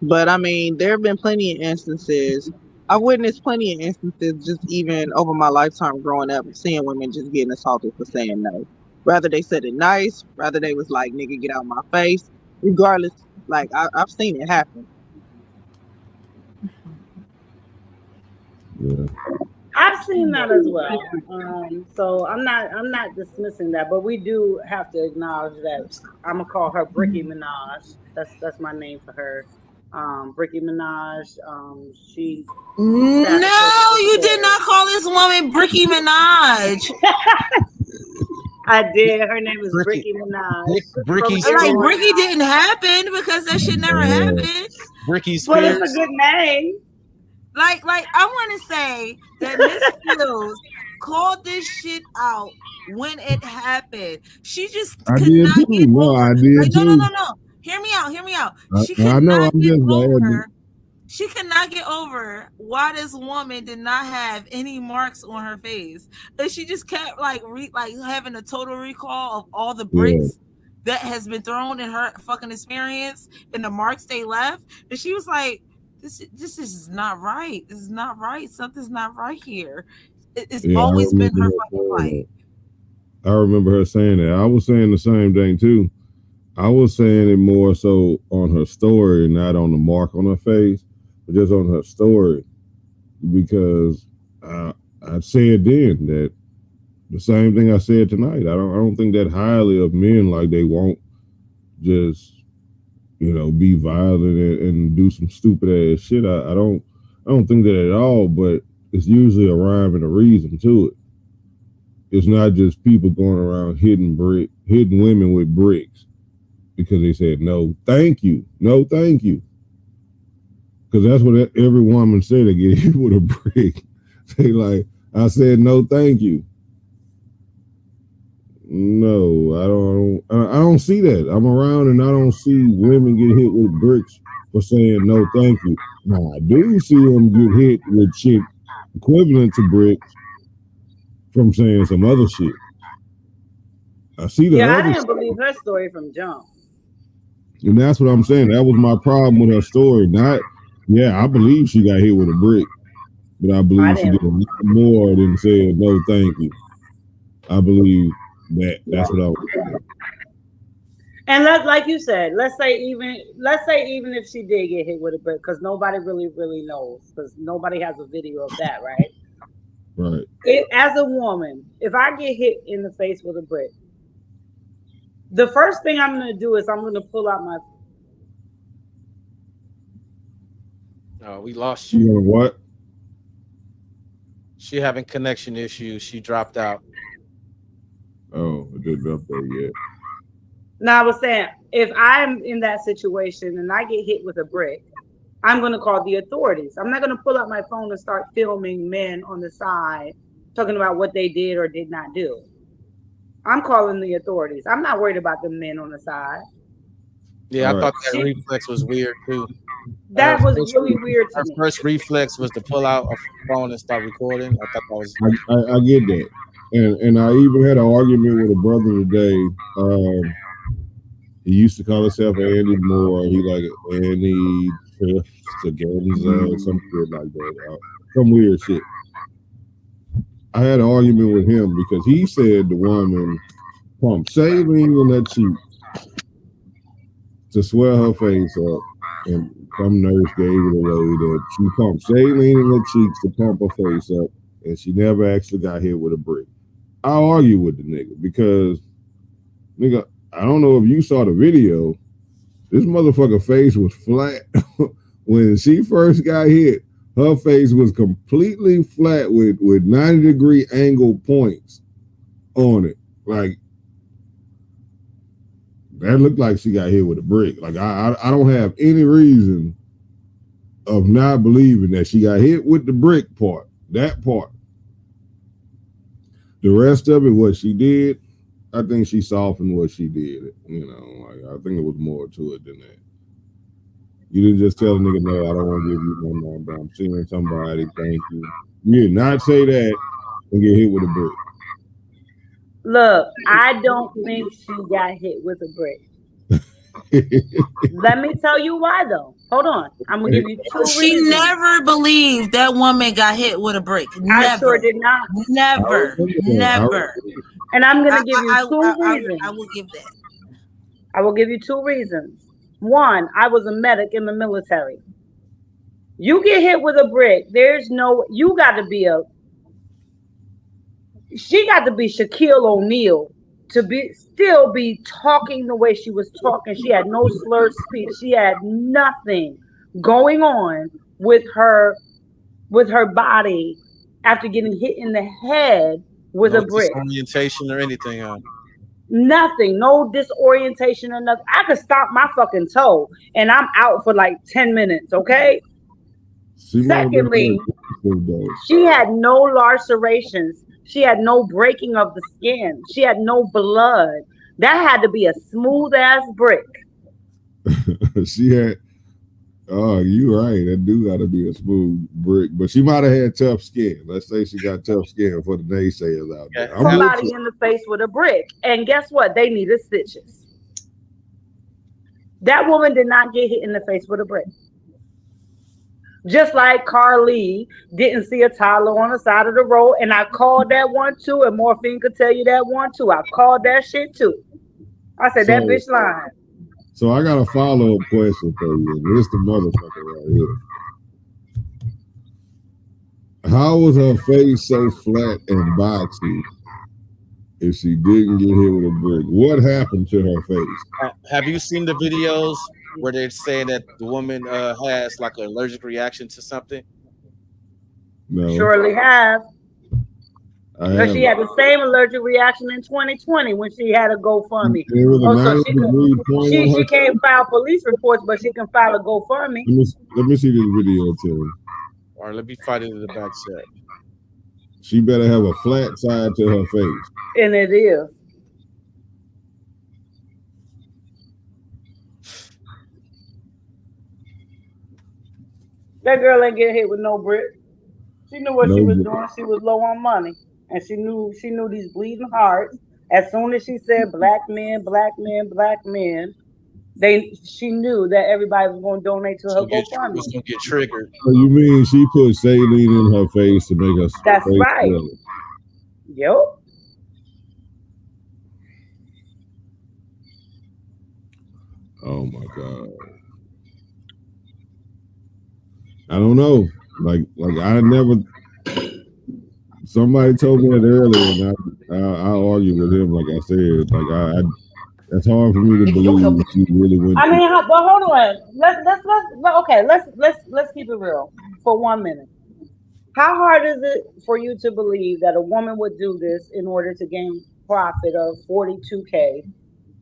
But I mean, there have been plenty of instances. I've witnessed plenty of instances just even over my lifetime growing up, seeing women just getting assaulted for saying no. Rather they said it nice, rather they was like, nigga, get out my face. Regardless, like I've seen it happen. yeah, I've seen that as well. So I'm not dismissing that, but we do have to acknowledge that I'm gonna call her Bricky Minaj. That's my name for her. Bricky Minaj. She fabricated No, the you did story. not call this woman Bricky Minaj. I did. Her name is Bricky, Bricky Minaj from Bricky Like Spears. Illinois. Bricky didn't happen because that shit never happened. Bricky But it's a Spears. good name. Like I want to say that Miss Fields called this shit out when it happened. She just I could did not too. get No, I over. did Like no, no, too. no, no. Hear me out. Hear me out. She could I know. not I'm get just glad. over. She could not get over why this woman did not have any marks on her face, and she just kept like having a total recall of all the Yeah, bricks that has been thrown in her fucking experience and the marks they left, and she was like, "This is not right. This is not right. Something's not right here." It's yeah. I always been remember her her fucking saying plight. that. I remember her saying that. I was saying the same thing too. I was saying it more so on her story, not on the mark on her face, but just on her story, because I said then that the same thing I said tonight. I don't think that highly of men like they won't just be violent and do some stupid ass shit. I don't think that at all. But it's usually a rhyme and a reason to it. It's not just people going around hitting women with bricks because they said no, thank you, no, thank you. Because that's what every woman said. They get hit with a brick. They like, I said no, thank you. No, I don't see that. I'm around and I don't see women get hit with bricks for saying no, thank you. Now I do see them get hit with shit equivalent to bricks from saying some other shit. I see the Yeah, I other didn't side, believe her story from jump. and that's what I'm saying. That was my problem with her story. Not, yeah, I believe she got hit with a brick, but I I believe she did a didn't. lot more than said no, thank you. I believe that. That's what I was saying. And like you said, let's say even if she did get hit with a brick, because nobody really knows, because nobody has a video of that, right? Right. As a woman, if I get hit in the face with a brick, the first thing I'm gonna do is I'm gonna pull out my Oh, we lost You you. know what? She having connection issues. She dropped out. Oh, it didn't update yet. now I was saying if I'm in that situation and I get hit with a brick, I'm gonna call the authorities. I'm not gonna pull out my phone and start filming men on the side talking about what they did or did not do. I'm calling the authorities. I'm not worried about the men on the side. Yeah, I All right. thought that She reflex was weird too. Her that was first, really weird to her me. first reflex was to pull out a phone and start recording. I thought that was I get that, and I even had an argument with a brother today. He used to call himself Andy Moore. He like Andy Seganza, some shit like that, some weird shit. I had an argument with him because he said the woman pumped saline in her cheek to swell her face up, and some nurse gave it away that she pumped saline in her cheeks to pump her face up, and she never actually got hit with a brick. I argue with the nigga because nigga, I don't know if you saw the video. This motherfucker face was flat when she first got hit. Her face was completely flat with 90-degree angle points on it. Like that looked like she got hit with a brick. Like I don't have any reason of not believing that she got hit with the brick part. That part. The rest of it, what she did, I think she softened what she did. You know, like I think it was more to it than that. You didn't just tell a nigga, no, I don't want to give you no number. I'm seeing somebody. Thank you. You did not say that and get hit with a brick. Look, I don't think she got hit with a brick. Let me tell you why though. Hold on. I'm gonna give you two She reasons. never believed that woman got hit with a brick. I sure Never, did not. I never, remember that. I never. remember. And I'm I, gonna give you I, two I, I, I reasons. will give that. I will give you two reasons. One, I was a medic in the military. You get hit with a brick, there's no you gotta be a she got to be Shaquille O'Neal to be still be talking the way she was talking. She had no slurred speech. She had nothing going on with her body after getting hit in the head with no a brick. disorientation or anything. Nothing, no disorientation or nothing. I could stomp my fucking toe and I'm out for like 10 minutes, okay? She might have been Secondly, aggressive though. she had no lacerations. She had no breaking of the skin. She had no blood. That had to be a smooth ass brick. She had. Oh, you right. That do got to be a smooth brick, but she might have had tough skin. Let's say she got tough skin for the naysayers out Yeah, there. I'm with Somebody you. in the face with a brick. And guess what? They needed stitches. That woman did not get hit in the face with a brick. Just like Carly didn't see a toddler on the side of the road. And I called that one too. And Morphine could tell you that one too. I called that shit too. I said, that So, bitch lying. so I got a follow up question for you. And this the motherfucker right here. How was her face so flat and boxy if she didn't get hit with a brick? What happened to her face? have you seen the videos where they're saying that the woman has like an allergic reaction to something? No, Surely have. I Because she haven't. had the same allergic reaction in 2020 when she had a GoFundMe. There was a Oh, so 90-degree point on her. she can't file police reports, but she can file a GoFundMe. Let me see this video, Tim. All right, let me find it in the back chat. She better have a flat side to her face. And it is. That girl ain't get hit with no brick. She knew what she No, was doing. She was low on money. And she knew these bleeding hearts. As soon as she said black men, black men, black men, she knew that everybody was going to donate to It's her gonna get GoFundMe. it's gonna get triggered. so you mean she put saline in her face to make her That's face right. swell? Yep. Oh my god. I don't know. Like I never. Somebody told me that earlier, and I argue with him. Like I said, like I that's hard for me to believe she really went I through. mean, but hold on. Okay. Let's keep it real for 1 minute. How hard is it for you to believe that a woman would do this in order to gain profit of 42K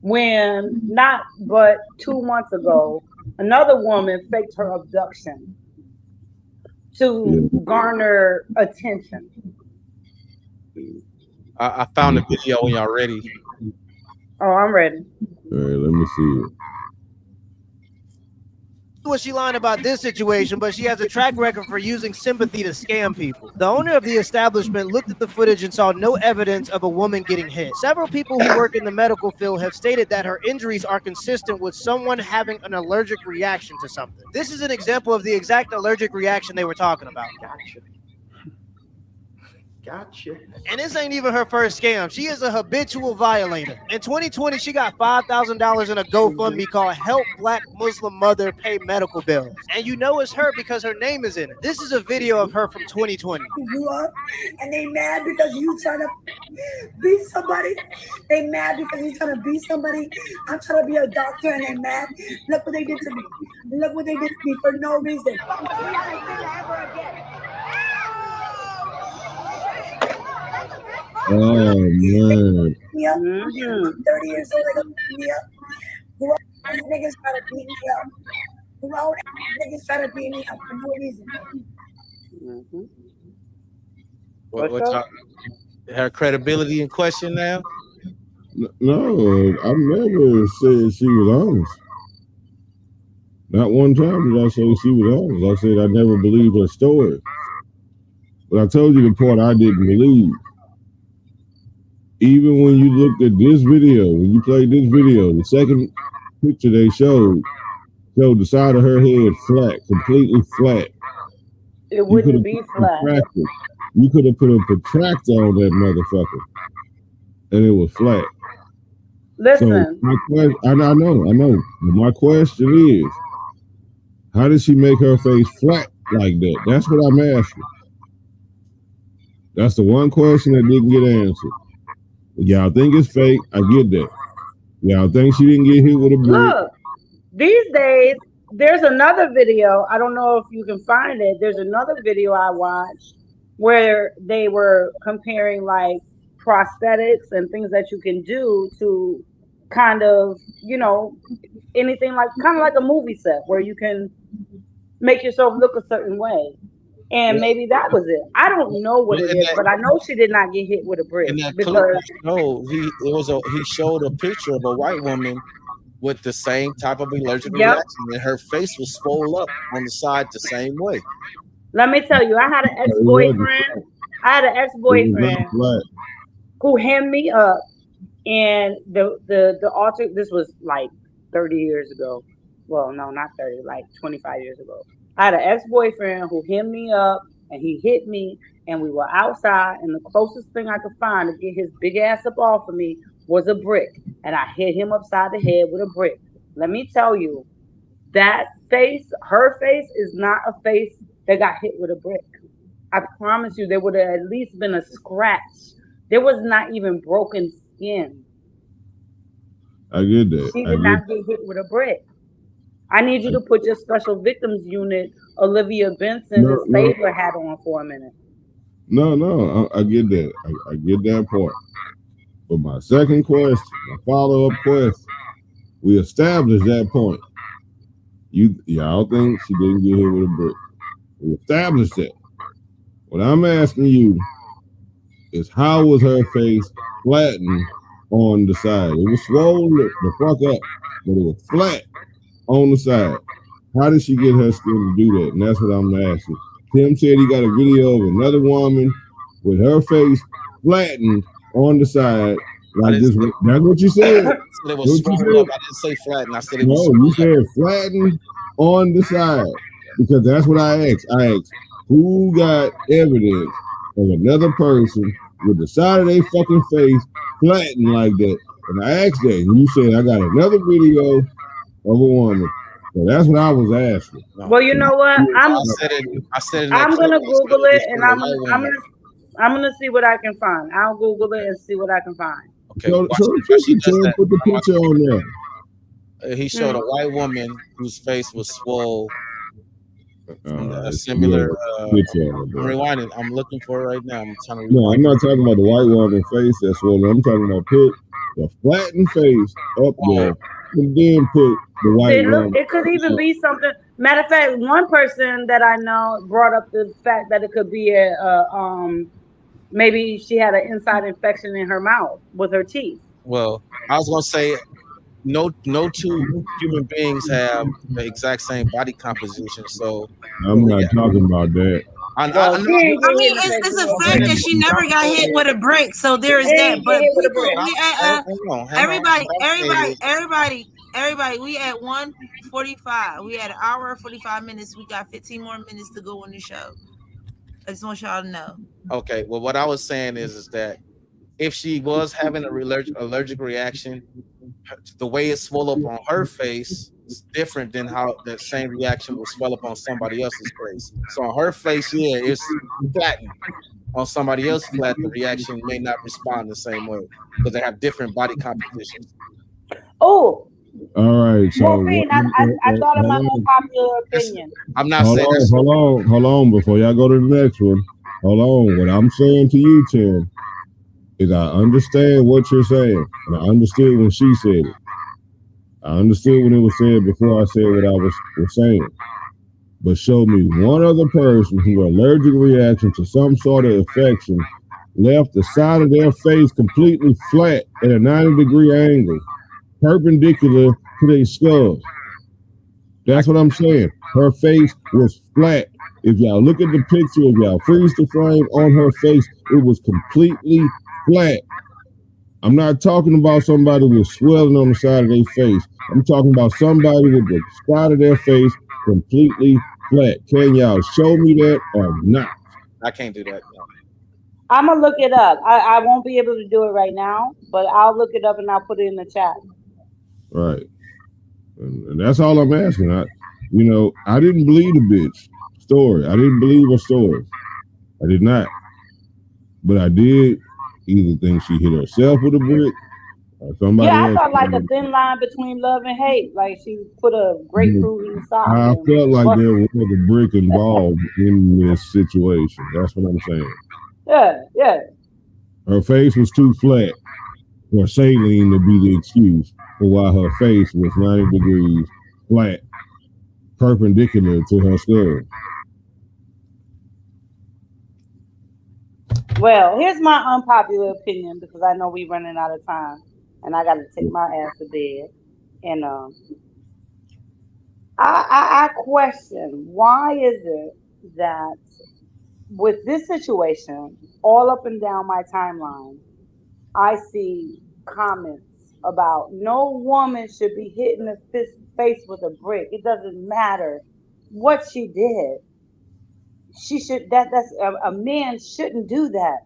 when not but 2 months ago another woman faked her abduction to Yeah. garner attention? I found the video when y'all ready. Oh, I'm ready. All right, let me see it. Was she lying about this situation, but she has a track record for using sympathy to scam people. The owner of the establishment looked at the footage and saw no evidence of a woman getting hit. Several people who work in the medical field have stated that her injuries are consistent with someone having an allergic reaction to something. This is an example of the exact allergic reaction they were talking about. Gotcha. And this ain't even her first scam. She is a habitual violator. In 2020, she got $5,000 in a GoFundMe called Help Black Muslim Mother Pay Medical Bills. And you know it's her because her name is in it. This is a video of her from 2020. You up and they mad because you trying to beat somebody. They mad because you trying to beat somebody. I'm trying to be a doctor and they mad. Look what they did to me. Look what they did to me for no reason. Oh man. Me up. I'm 30 years old. They gonna beat me up. Grown ass niggas try to beat me up. Grown ass niggas try to beat me up for no reason. What her credibility in question now? No, I've never said she was honest. Not one time did I say she was honest. I said I never believed her story. But I told you the part I didn't believe. Even when you looked at this video, when you played this video, the second picture they showed the side of her head flat, completely flat. It wouldn't be flat. You could have put a protractor on that motherfucker, and it was flat. Listen. So my question, I know. But my question is, how did she make her face flat like that? That's what I'm asking. That's the one question that didn't get answered. Y'all think it's fake? I get that. Y'all think she didn't get hit with a brick? Look, these days, there's another video. I don't know if you can find it. There's another video I watched where they were comparing like prosthetics and things that you can do to kind of, anything like kind of like a movie set where you can make yourself look a certain way. And maybe that was it. I don't know what it is, but I know she did not get hit with a brick. In that Because he showed a picture of a white woman with the same type of allergic reaction, and her face was swollen up on the side the same way. Let me tell you, I had an ex-boyfriend who hemmed me up, and the alter. This was like 30 years ago. Well, no, not 30, like 25 years ago. I had an ex-boyfriend who hemmed me up and he hit me, and we were outside, and the closest thing I could find to get his big ass up off of me was a brick, and I hit him upside the head with a brick. Let me tell you, that face, her face, is not a face that got hit with a brick. I promise you, there would have at least been a scratch. There was not even broken skin. I get that. She did not get hit with a brick. I need you to put your special victims unit, Olivia Benson, and Stabler hat on for a minute. No, I get that. I get that part. But my second question, my follow-up question, we established that point. Y'all think she didn't get hit with a brick. We established that. What I'm asking you is, how was her face flattened on the side? It was swollen the fuck up, but it was flat on the side. How did she get her skin to do that? And that's what I'm asking. Tim said he got a video of another woman with her face flattened on the side. Like this. That's what you said. It was swollen up. I didn't say flattened. I said it was you said flattened on the side. Because that's what I asked. I asked, who got evidence of another person with the side of their fucking face flattened like that? And I asked that, and you said I got another video of a woman. So that's what I was asking. Well, you know what? I'm gonna Google it, and I'm gonna see what I can find. I'll Google it and see what I can find. Okay. So put the picture on there. He showed a white woman whose face was swole. A similar. I'm rewinding. I'm looking for it right now. I'm trying to. No, I'm not talking about the white woman face that's swollen. I'm talking about the flattened face up there, and then put the white woman. It could even be something. Matter of fact, one person that I know brought up the fact that it could be Maybe she had an inside infection in her mouth with her teeth. Well, I was gonna say no two human beings have the exact same body composition. So the I'm not talking about that. I Well, know she ain't I get hit mean, in the face it's with a no fact brick. that she never got hit with a brick, so there She is that. ain't get But hit with a people, brick. everybody, everybody, we at 1:45. We had an hour and 45 minutes. We got 15 more minutes to go on the show. I just want y'all to know. Okay, well, what I was saying is that if she was having a allergic reaction, the way it swelled up on her face is different than how that same reaction will swell up on somebody else's face. So on her face, yeah, it's flattened. On somebody else's flat, the reaction may not respond the same way because they have different body compositions. Oh, All right, so Morphine, I thought of my unpopular It's, opinion. I'm not saying that's hold on. Before y'all go to the next one, hold on. What I'm saying to you, Tim, is I understand what you're saying, and I understood when she said it. I understood when it was said before I said what I was saying. But show me one other person who allergic reaction to some sort of infection left the side of their face completely flat at a 90-degree angle, perpendicular to their skull. I, That's what I'm saying. Her face was flat. If y'all look at the picture, if y'all freeze the frame on her face, it was completely flat. I'm not talking about somebody with swelling on the side of their face. I'm talking about somebody with the side of their face completely flat. Can y'all show me that or not? I can't do that. No. I'm gonna look it up. I won't be able to do it right now, but I'll look it up and I'll put it in the chat. Right. And that's all I'm asking. I didn't believe the bitch story. I didn't believe her story. I did not. But I did either think she hit herself with a brick or Yeah, somebody I else. thought like a thin line between love and hate. Like she put a grapefruit in the sock I and felt like there busted was it. a brick involved in this situation. That's what I'm saying. Yeah, yeah. Her face was too flat for saline to be the excuse for why her face was 90 degrees flat, perpendicular to her skull. Well, here's my unpopular opinion because I know we running out of time and I gotta take my ass to bed. And I question why is it that with this situation, all up and down my timeline, I see comments about no woman should be hit in the face with a brick. It doesn't matter what she did. She should that's a man shouldn't do that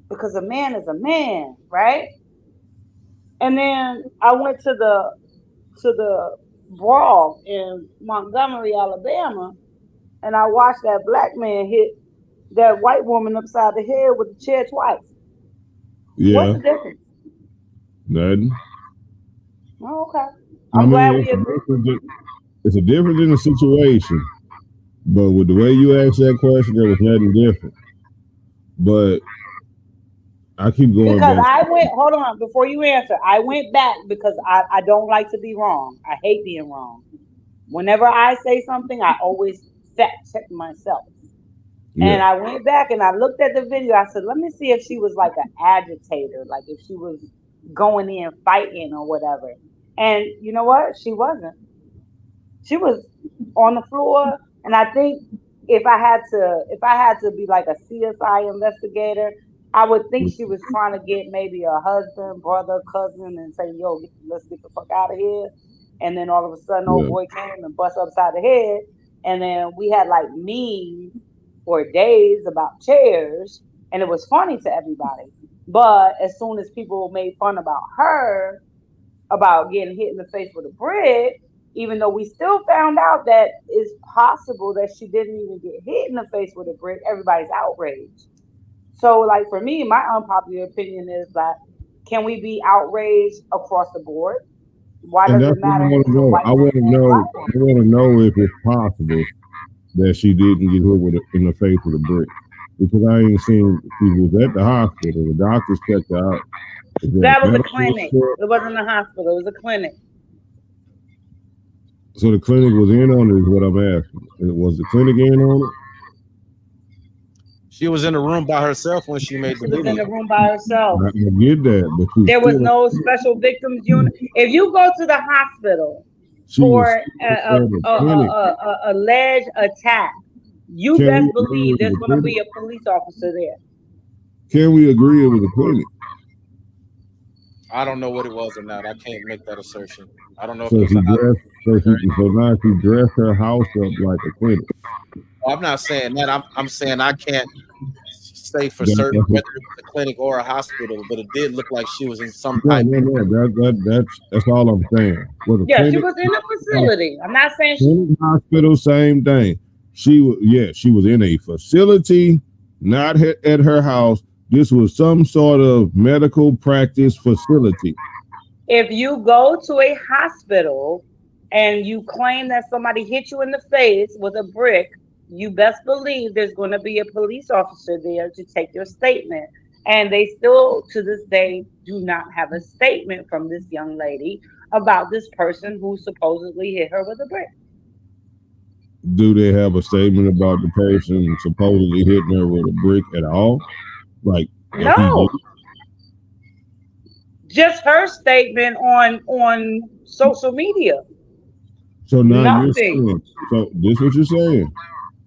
because a man is a man, right? And then I went to the brawl in Montgomery, Alabama, and I watched that black man hit that white woman upside the head with the chair twice. What's Yeah, the difference? nothing. Oh, okay. I I'm glad mean, we agree. it's a difference in the situation, but with the way you asked that question, there was nothing different. But I keep going Because back. I went, hold on, before you answer, I went back because I don't like to be wrong. I hate being wrong. Whenever I say something, I always fact check myself. Yeah, And I went back and I looked at the video. I said, let me see if she was like an agitator, like if she was going in fighting or whatever. And you know what? She wasn't. She was on the floor, and I think if I had to be like a CSI investigator, I would think she was trying to get maybe a husband, brother, cousin, and say, "Yo, let's get the fuck out of here." And then all of a sudden, old yeah. boy came and bust upside the head, and then we had like memes for days about chairs, and it was funny to everybody. But as soon as people made fun about her, about getting hit in the face with a brick, even though we still found out that it's possible that she didn't even get hit in the face with a brick, everybody's outraged. So, like for me, my unpopular opinion is that can we be outraged across the board? Why And does that's it what I matter if want to it's a know. white woman or a black I woman? want to know if it's possible that she didn't get hit in the face with a brick because I ain't seen. She was at the hospital. The doctors checked her out. Is there a That was a medical clinic. report? It wasn't a hospital. It was a clinic. So the clinic was in on it. Is what I'm asking. Was the clinic in on it? She was in the room by herself when she made the She was in video. the room by herself. I get that, but you There was still no special victims unit. If you go to the hospital she was for still at the clinic. a alleged attack, you Can best we agree believe it was there's a going to clinic? be a police officer there. Can we agree it was a clinic? I don't know what it was or not. I can't make that assertion. I don't know if it So was she a dressed. hospital. So now she dressed her house up like a clinic. I'm not saying that. I'm saying I can't say for That, certain that's whether it was a clinic or a hospital, but it did look like she was in some no, type. no, no. That's all I'm saying. Was a Yeah, she clinic, was in a facility. I'm not saying she. clinic, hospital, same thing. She was, yeah, she was in a facility, not at her house. This was some sort of medical practice facility. If you go to a hospital and you claim that somebody hit you in the face with a brick, you best believe there's going to be a police officer there to take your statement. And they still, to this day, do not have a statement from this young lady about this person who supposedly hit her with a brick. Do they have a statement about the person supposedly hitting her with a brick at all? Like that he No, did? just her statement on social media. So now you're Nothing. saying, so this what you're saying.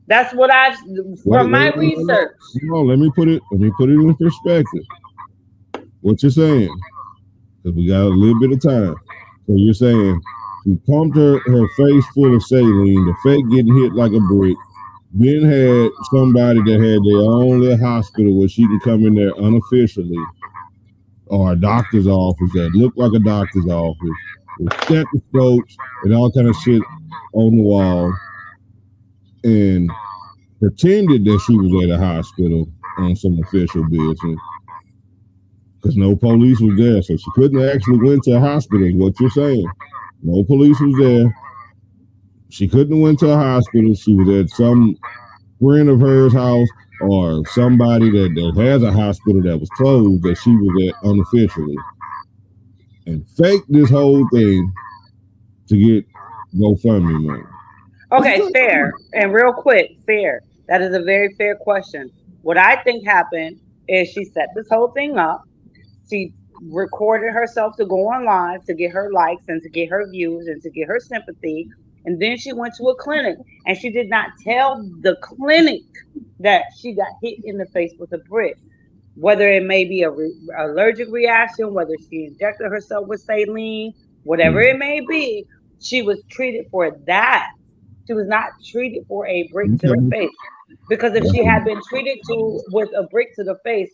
That's what I, Wait, from my wait, wait, wait. research. Come on, let me put it in perspective. What you're saying, because we got a little bit of time. So you're saying she pumped her face full of saline, the fake getting hit like a brick, then had somebody that had their own little hospital where she can come in there unofficially, or a doctor's office that looked like a doctor's office with stethoscopes and all kind of shit on the wall, and pretended that she was at a hospital on some official business because no police was there, so she couldn't actually went to a hospital. Is what you're saying? No police was there. She couldn't have went to a hospital. She was at some friend of hers house or somebody that has a hospital that was closed that she was at unofficially, and faked this whole thing to get GoFundMe money. That's Okay, exactly fair. right. And real quick, fair. That is a very fair question. What I think happened is she set this whole thing up. She recorded herself to go online to get her likes and to get her views and to get her sympathy. And then she went to a clinic and she did not tell the clinic that she got hit in the face with a brick. Whether it may be a allergic reaction, whether she injected herself with saline, whatever Mm. it may be, she was treated for that. She was not treated for a brick to the Okay. face. Because if That's she had been treated to with a brick to the face,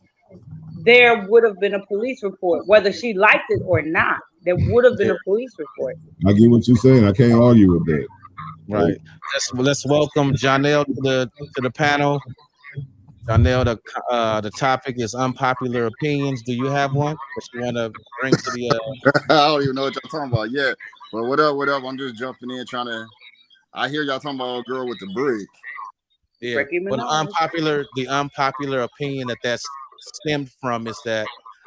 there would have been a police report. Whether she liked it or not, there would have been Yeah, a police report. I get what you're saying. I can't argue with that. right. Let's welcome Janelle to the panel. Janelle, the topic is unpopular opinions. Do you have one that you want to bring to the? I don't even know what y'all talking about yet. But what up? What up? I'm just jumping in trying to. I hear y'all talking about a girl with the brick. Yeah, Ricky well, Minaj. the unpopular opinion that's stemmed from is that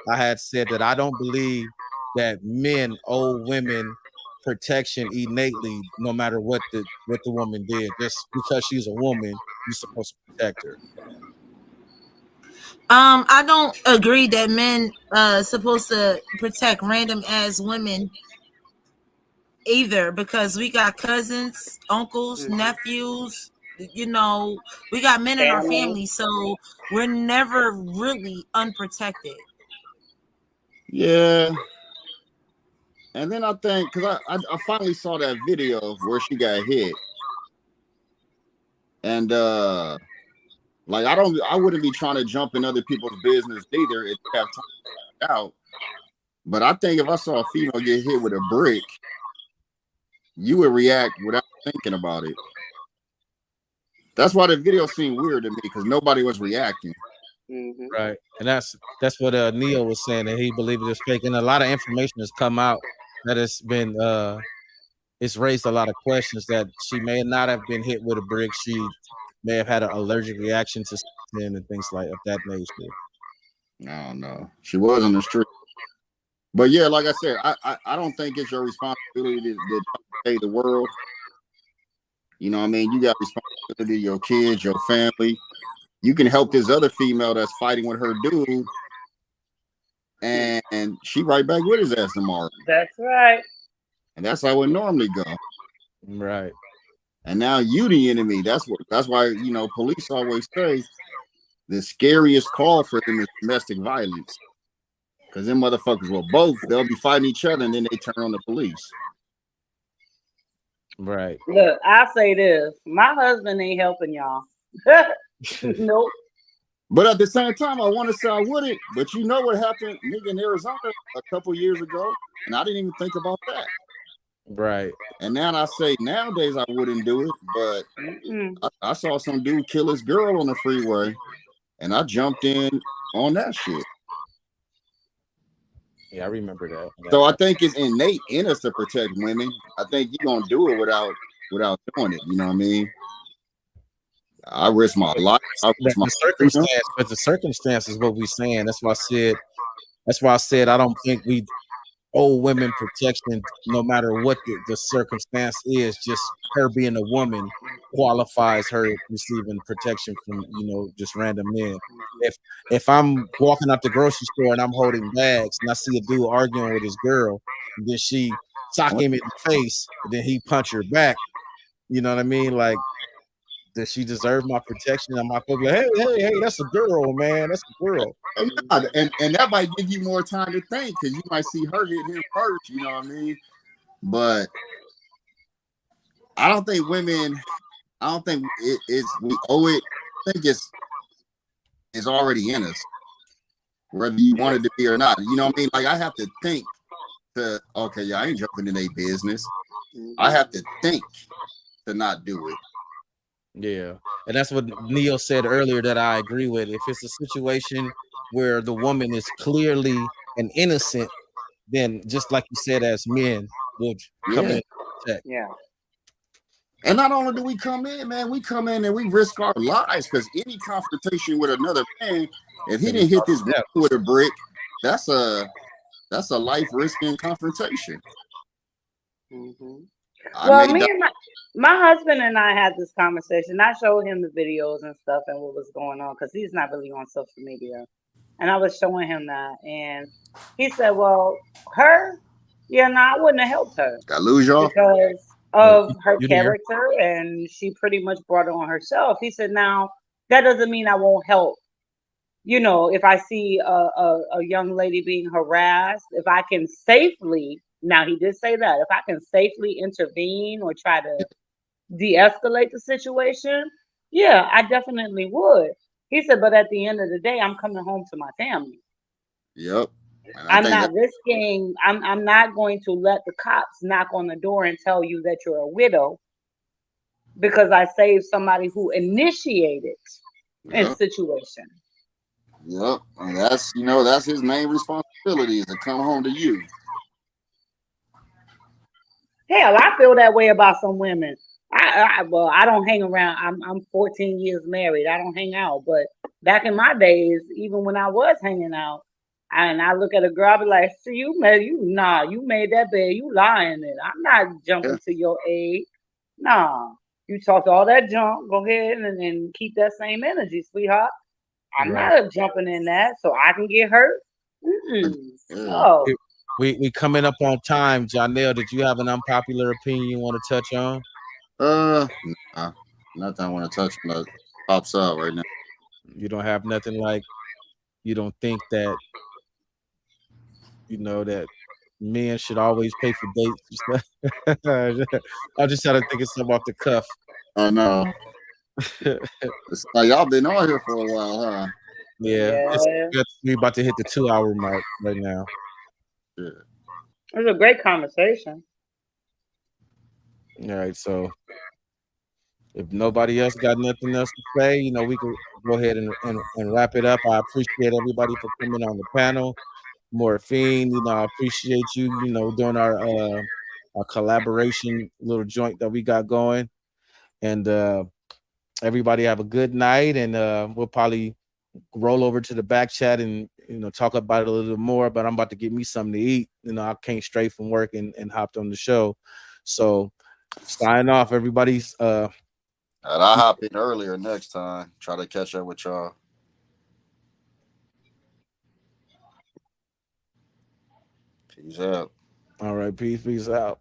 I had said that I don't believe that men owe women protection innately, no matter what the woman did. Just because she's a woman, you're supposed to protect her. I don't agree that men supposed to protect random ass women either, because we got cousins, uncles, Hmm. nephews, you know, we got men in our Family. family, so we're never really unprotected. Yeah, and then I think because I finally saw that video of where she got hit, and like I wouldn't be trying to jump in other people's business either if they have time out. But I think if I saw a female get hit with a brick, you would react without thinking about it. That's why the video seemed weird to me because nobody was reacting. Hmm. Right, and that's what Neil was saying, that he believed it was fake, and a lot of information has come out that it's been it's raised a lot of questions that she may not have been hit with a brick. She may have had an allergic reaction to something and things like of that nature. I don't know. She was on the street. But yeah, like I said, I don't think it's your responsibility to save the world. You know what I mean? You got responsibility to your kids, your family. you can help this other female that's fighting with her dude, and she right back with his ass tomorrow. That's right. And that's how it normally go. Right. And now you the enemy. That's why, police always say the scariest call for them is domestic violence. Because them motherfuckers will they'll be fighting each other and then they turn on the police. Right. Look, I say this: my husband ain't helping y'all. Nope. But at the same time, I want to say I wouldn't. But you know what happened, nigga, in Arizona a couple years ago, and I didn't even think about that. Right. And now I say nowadays I wouldn't do it, but I saw some dude kill his girl on the freeway, and I jumped in on that shit. Yeah, I remember that. So I think it's innate in us to protect women. I think you're gonna do it without doing it. You know what I mean? I risk my life. I risk my freedom. But the circumstance is what we're saying. That's why I said I don't think we owe women protection no matter what the circumstance is. Just her being a woman qualifies her receiving protection from, just random men. If I'm walking out the grocery store and I'm holding bags and I see a dude arguing with his girl, and then she sock him in the face, and then he punch her back, you know what I mean? Like, does she deserve my protection? I'm not gonna be like, hey, that's a girl, man. That's a girl. And that might give you more time to think because you might see her hit him first, you know what I mean? But I don't think we owe it. I think it's already in us, whether you want it to be or not. You know what I mean? Like I have to think okay, yeah, I ain't jumping in their business. I have to think to not do it. Yeah, and that's what Neil said earlier that I agree with. If it's a situation where the woman is clearly an innocent, then just like you said, as men, we'll come in and protect. Yeah. And not only do we come in, man, we come in and we risk our lives because any confrontation with another man, if he didn't hit this with a brick, that's a life risking confrontation. Well, me and my husband and I had this conversation. I showed him the videos and stuff and what was going on because he's not really on social media. And I was showing him that. And he said, well, I wouldn't have helped her. Got lose y'all? Because of her character. And she pretty much brought it on herself. He said, now, that doesn't mean I won't help. If I see a young lady being harassed, if I can safely, now he did say that, if I can safely intervene or try to de-escalate the situation, yeah, I definitely would. He said, but at the end of the day, I'm coming home to my family. Yep. I'm not risking, I'm not going to let the cops knock on the door and tell you that you're a widow because I saved somebody who initiated a situation. Yep. And that's his main responsibility is to come home to you. Hell, I feel that way about some women. I don't hang around. I'm 14 years married. I don't hang out. But back in my days, even when I was hanging out, and I look at a girl, I be like, "See, you made that bed. You lying it. I'm not jumping to your aid. Nah, you talked all that junk. Go ahead and keep that same energy, sweetheart. I'm not jumping in that so I can get hurt. No. We coming up on time, Janelle. Did you have an unpopular opinion you want to touch on? Nah, nothing I want to touch on that pops out right now. You don't have nothing like you don't think that that men should always pay for dates and stuff. I'm just trying to think of something off the cuff. I know. It's like y'all been on here for a while, huh? Yeah. We're about to hit the 2-hour mark right now. Yeah. It was a great conversation. All right, so if nobody else got nothing else to say, we could go ahead and wrap it up. I appreciate everybody for coming on the panel. Morphine, I appreciate you, doing our collaboration little joint that we got going. And everybody have a good night, and we'll probably roll over to the back chat and talk about it a little more. But I'm about to get me something to eat. I came straight from work and hopped on the show. So sign off, everybody's And I'll hop in earlier next time. Try to catch up with y'all. Peace out. All right, peace out.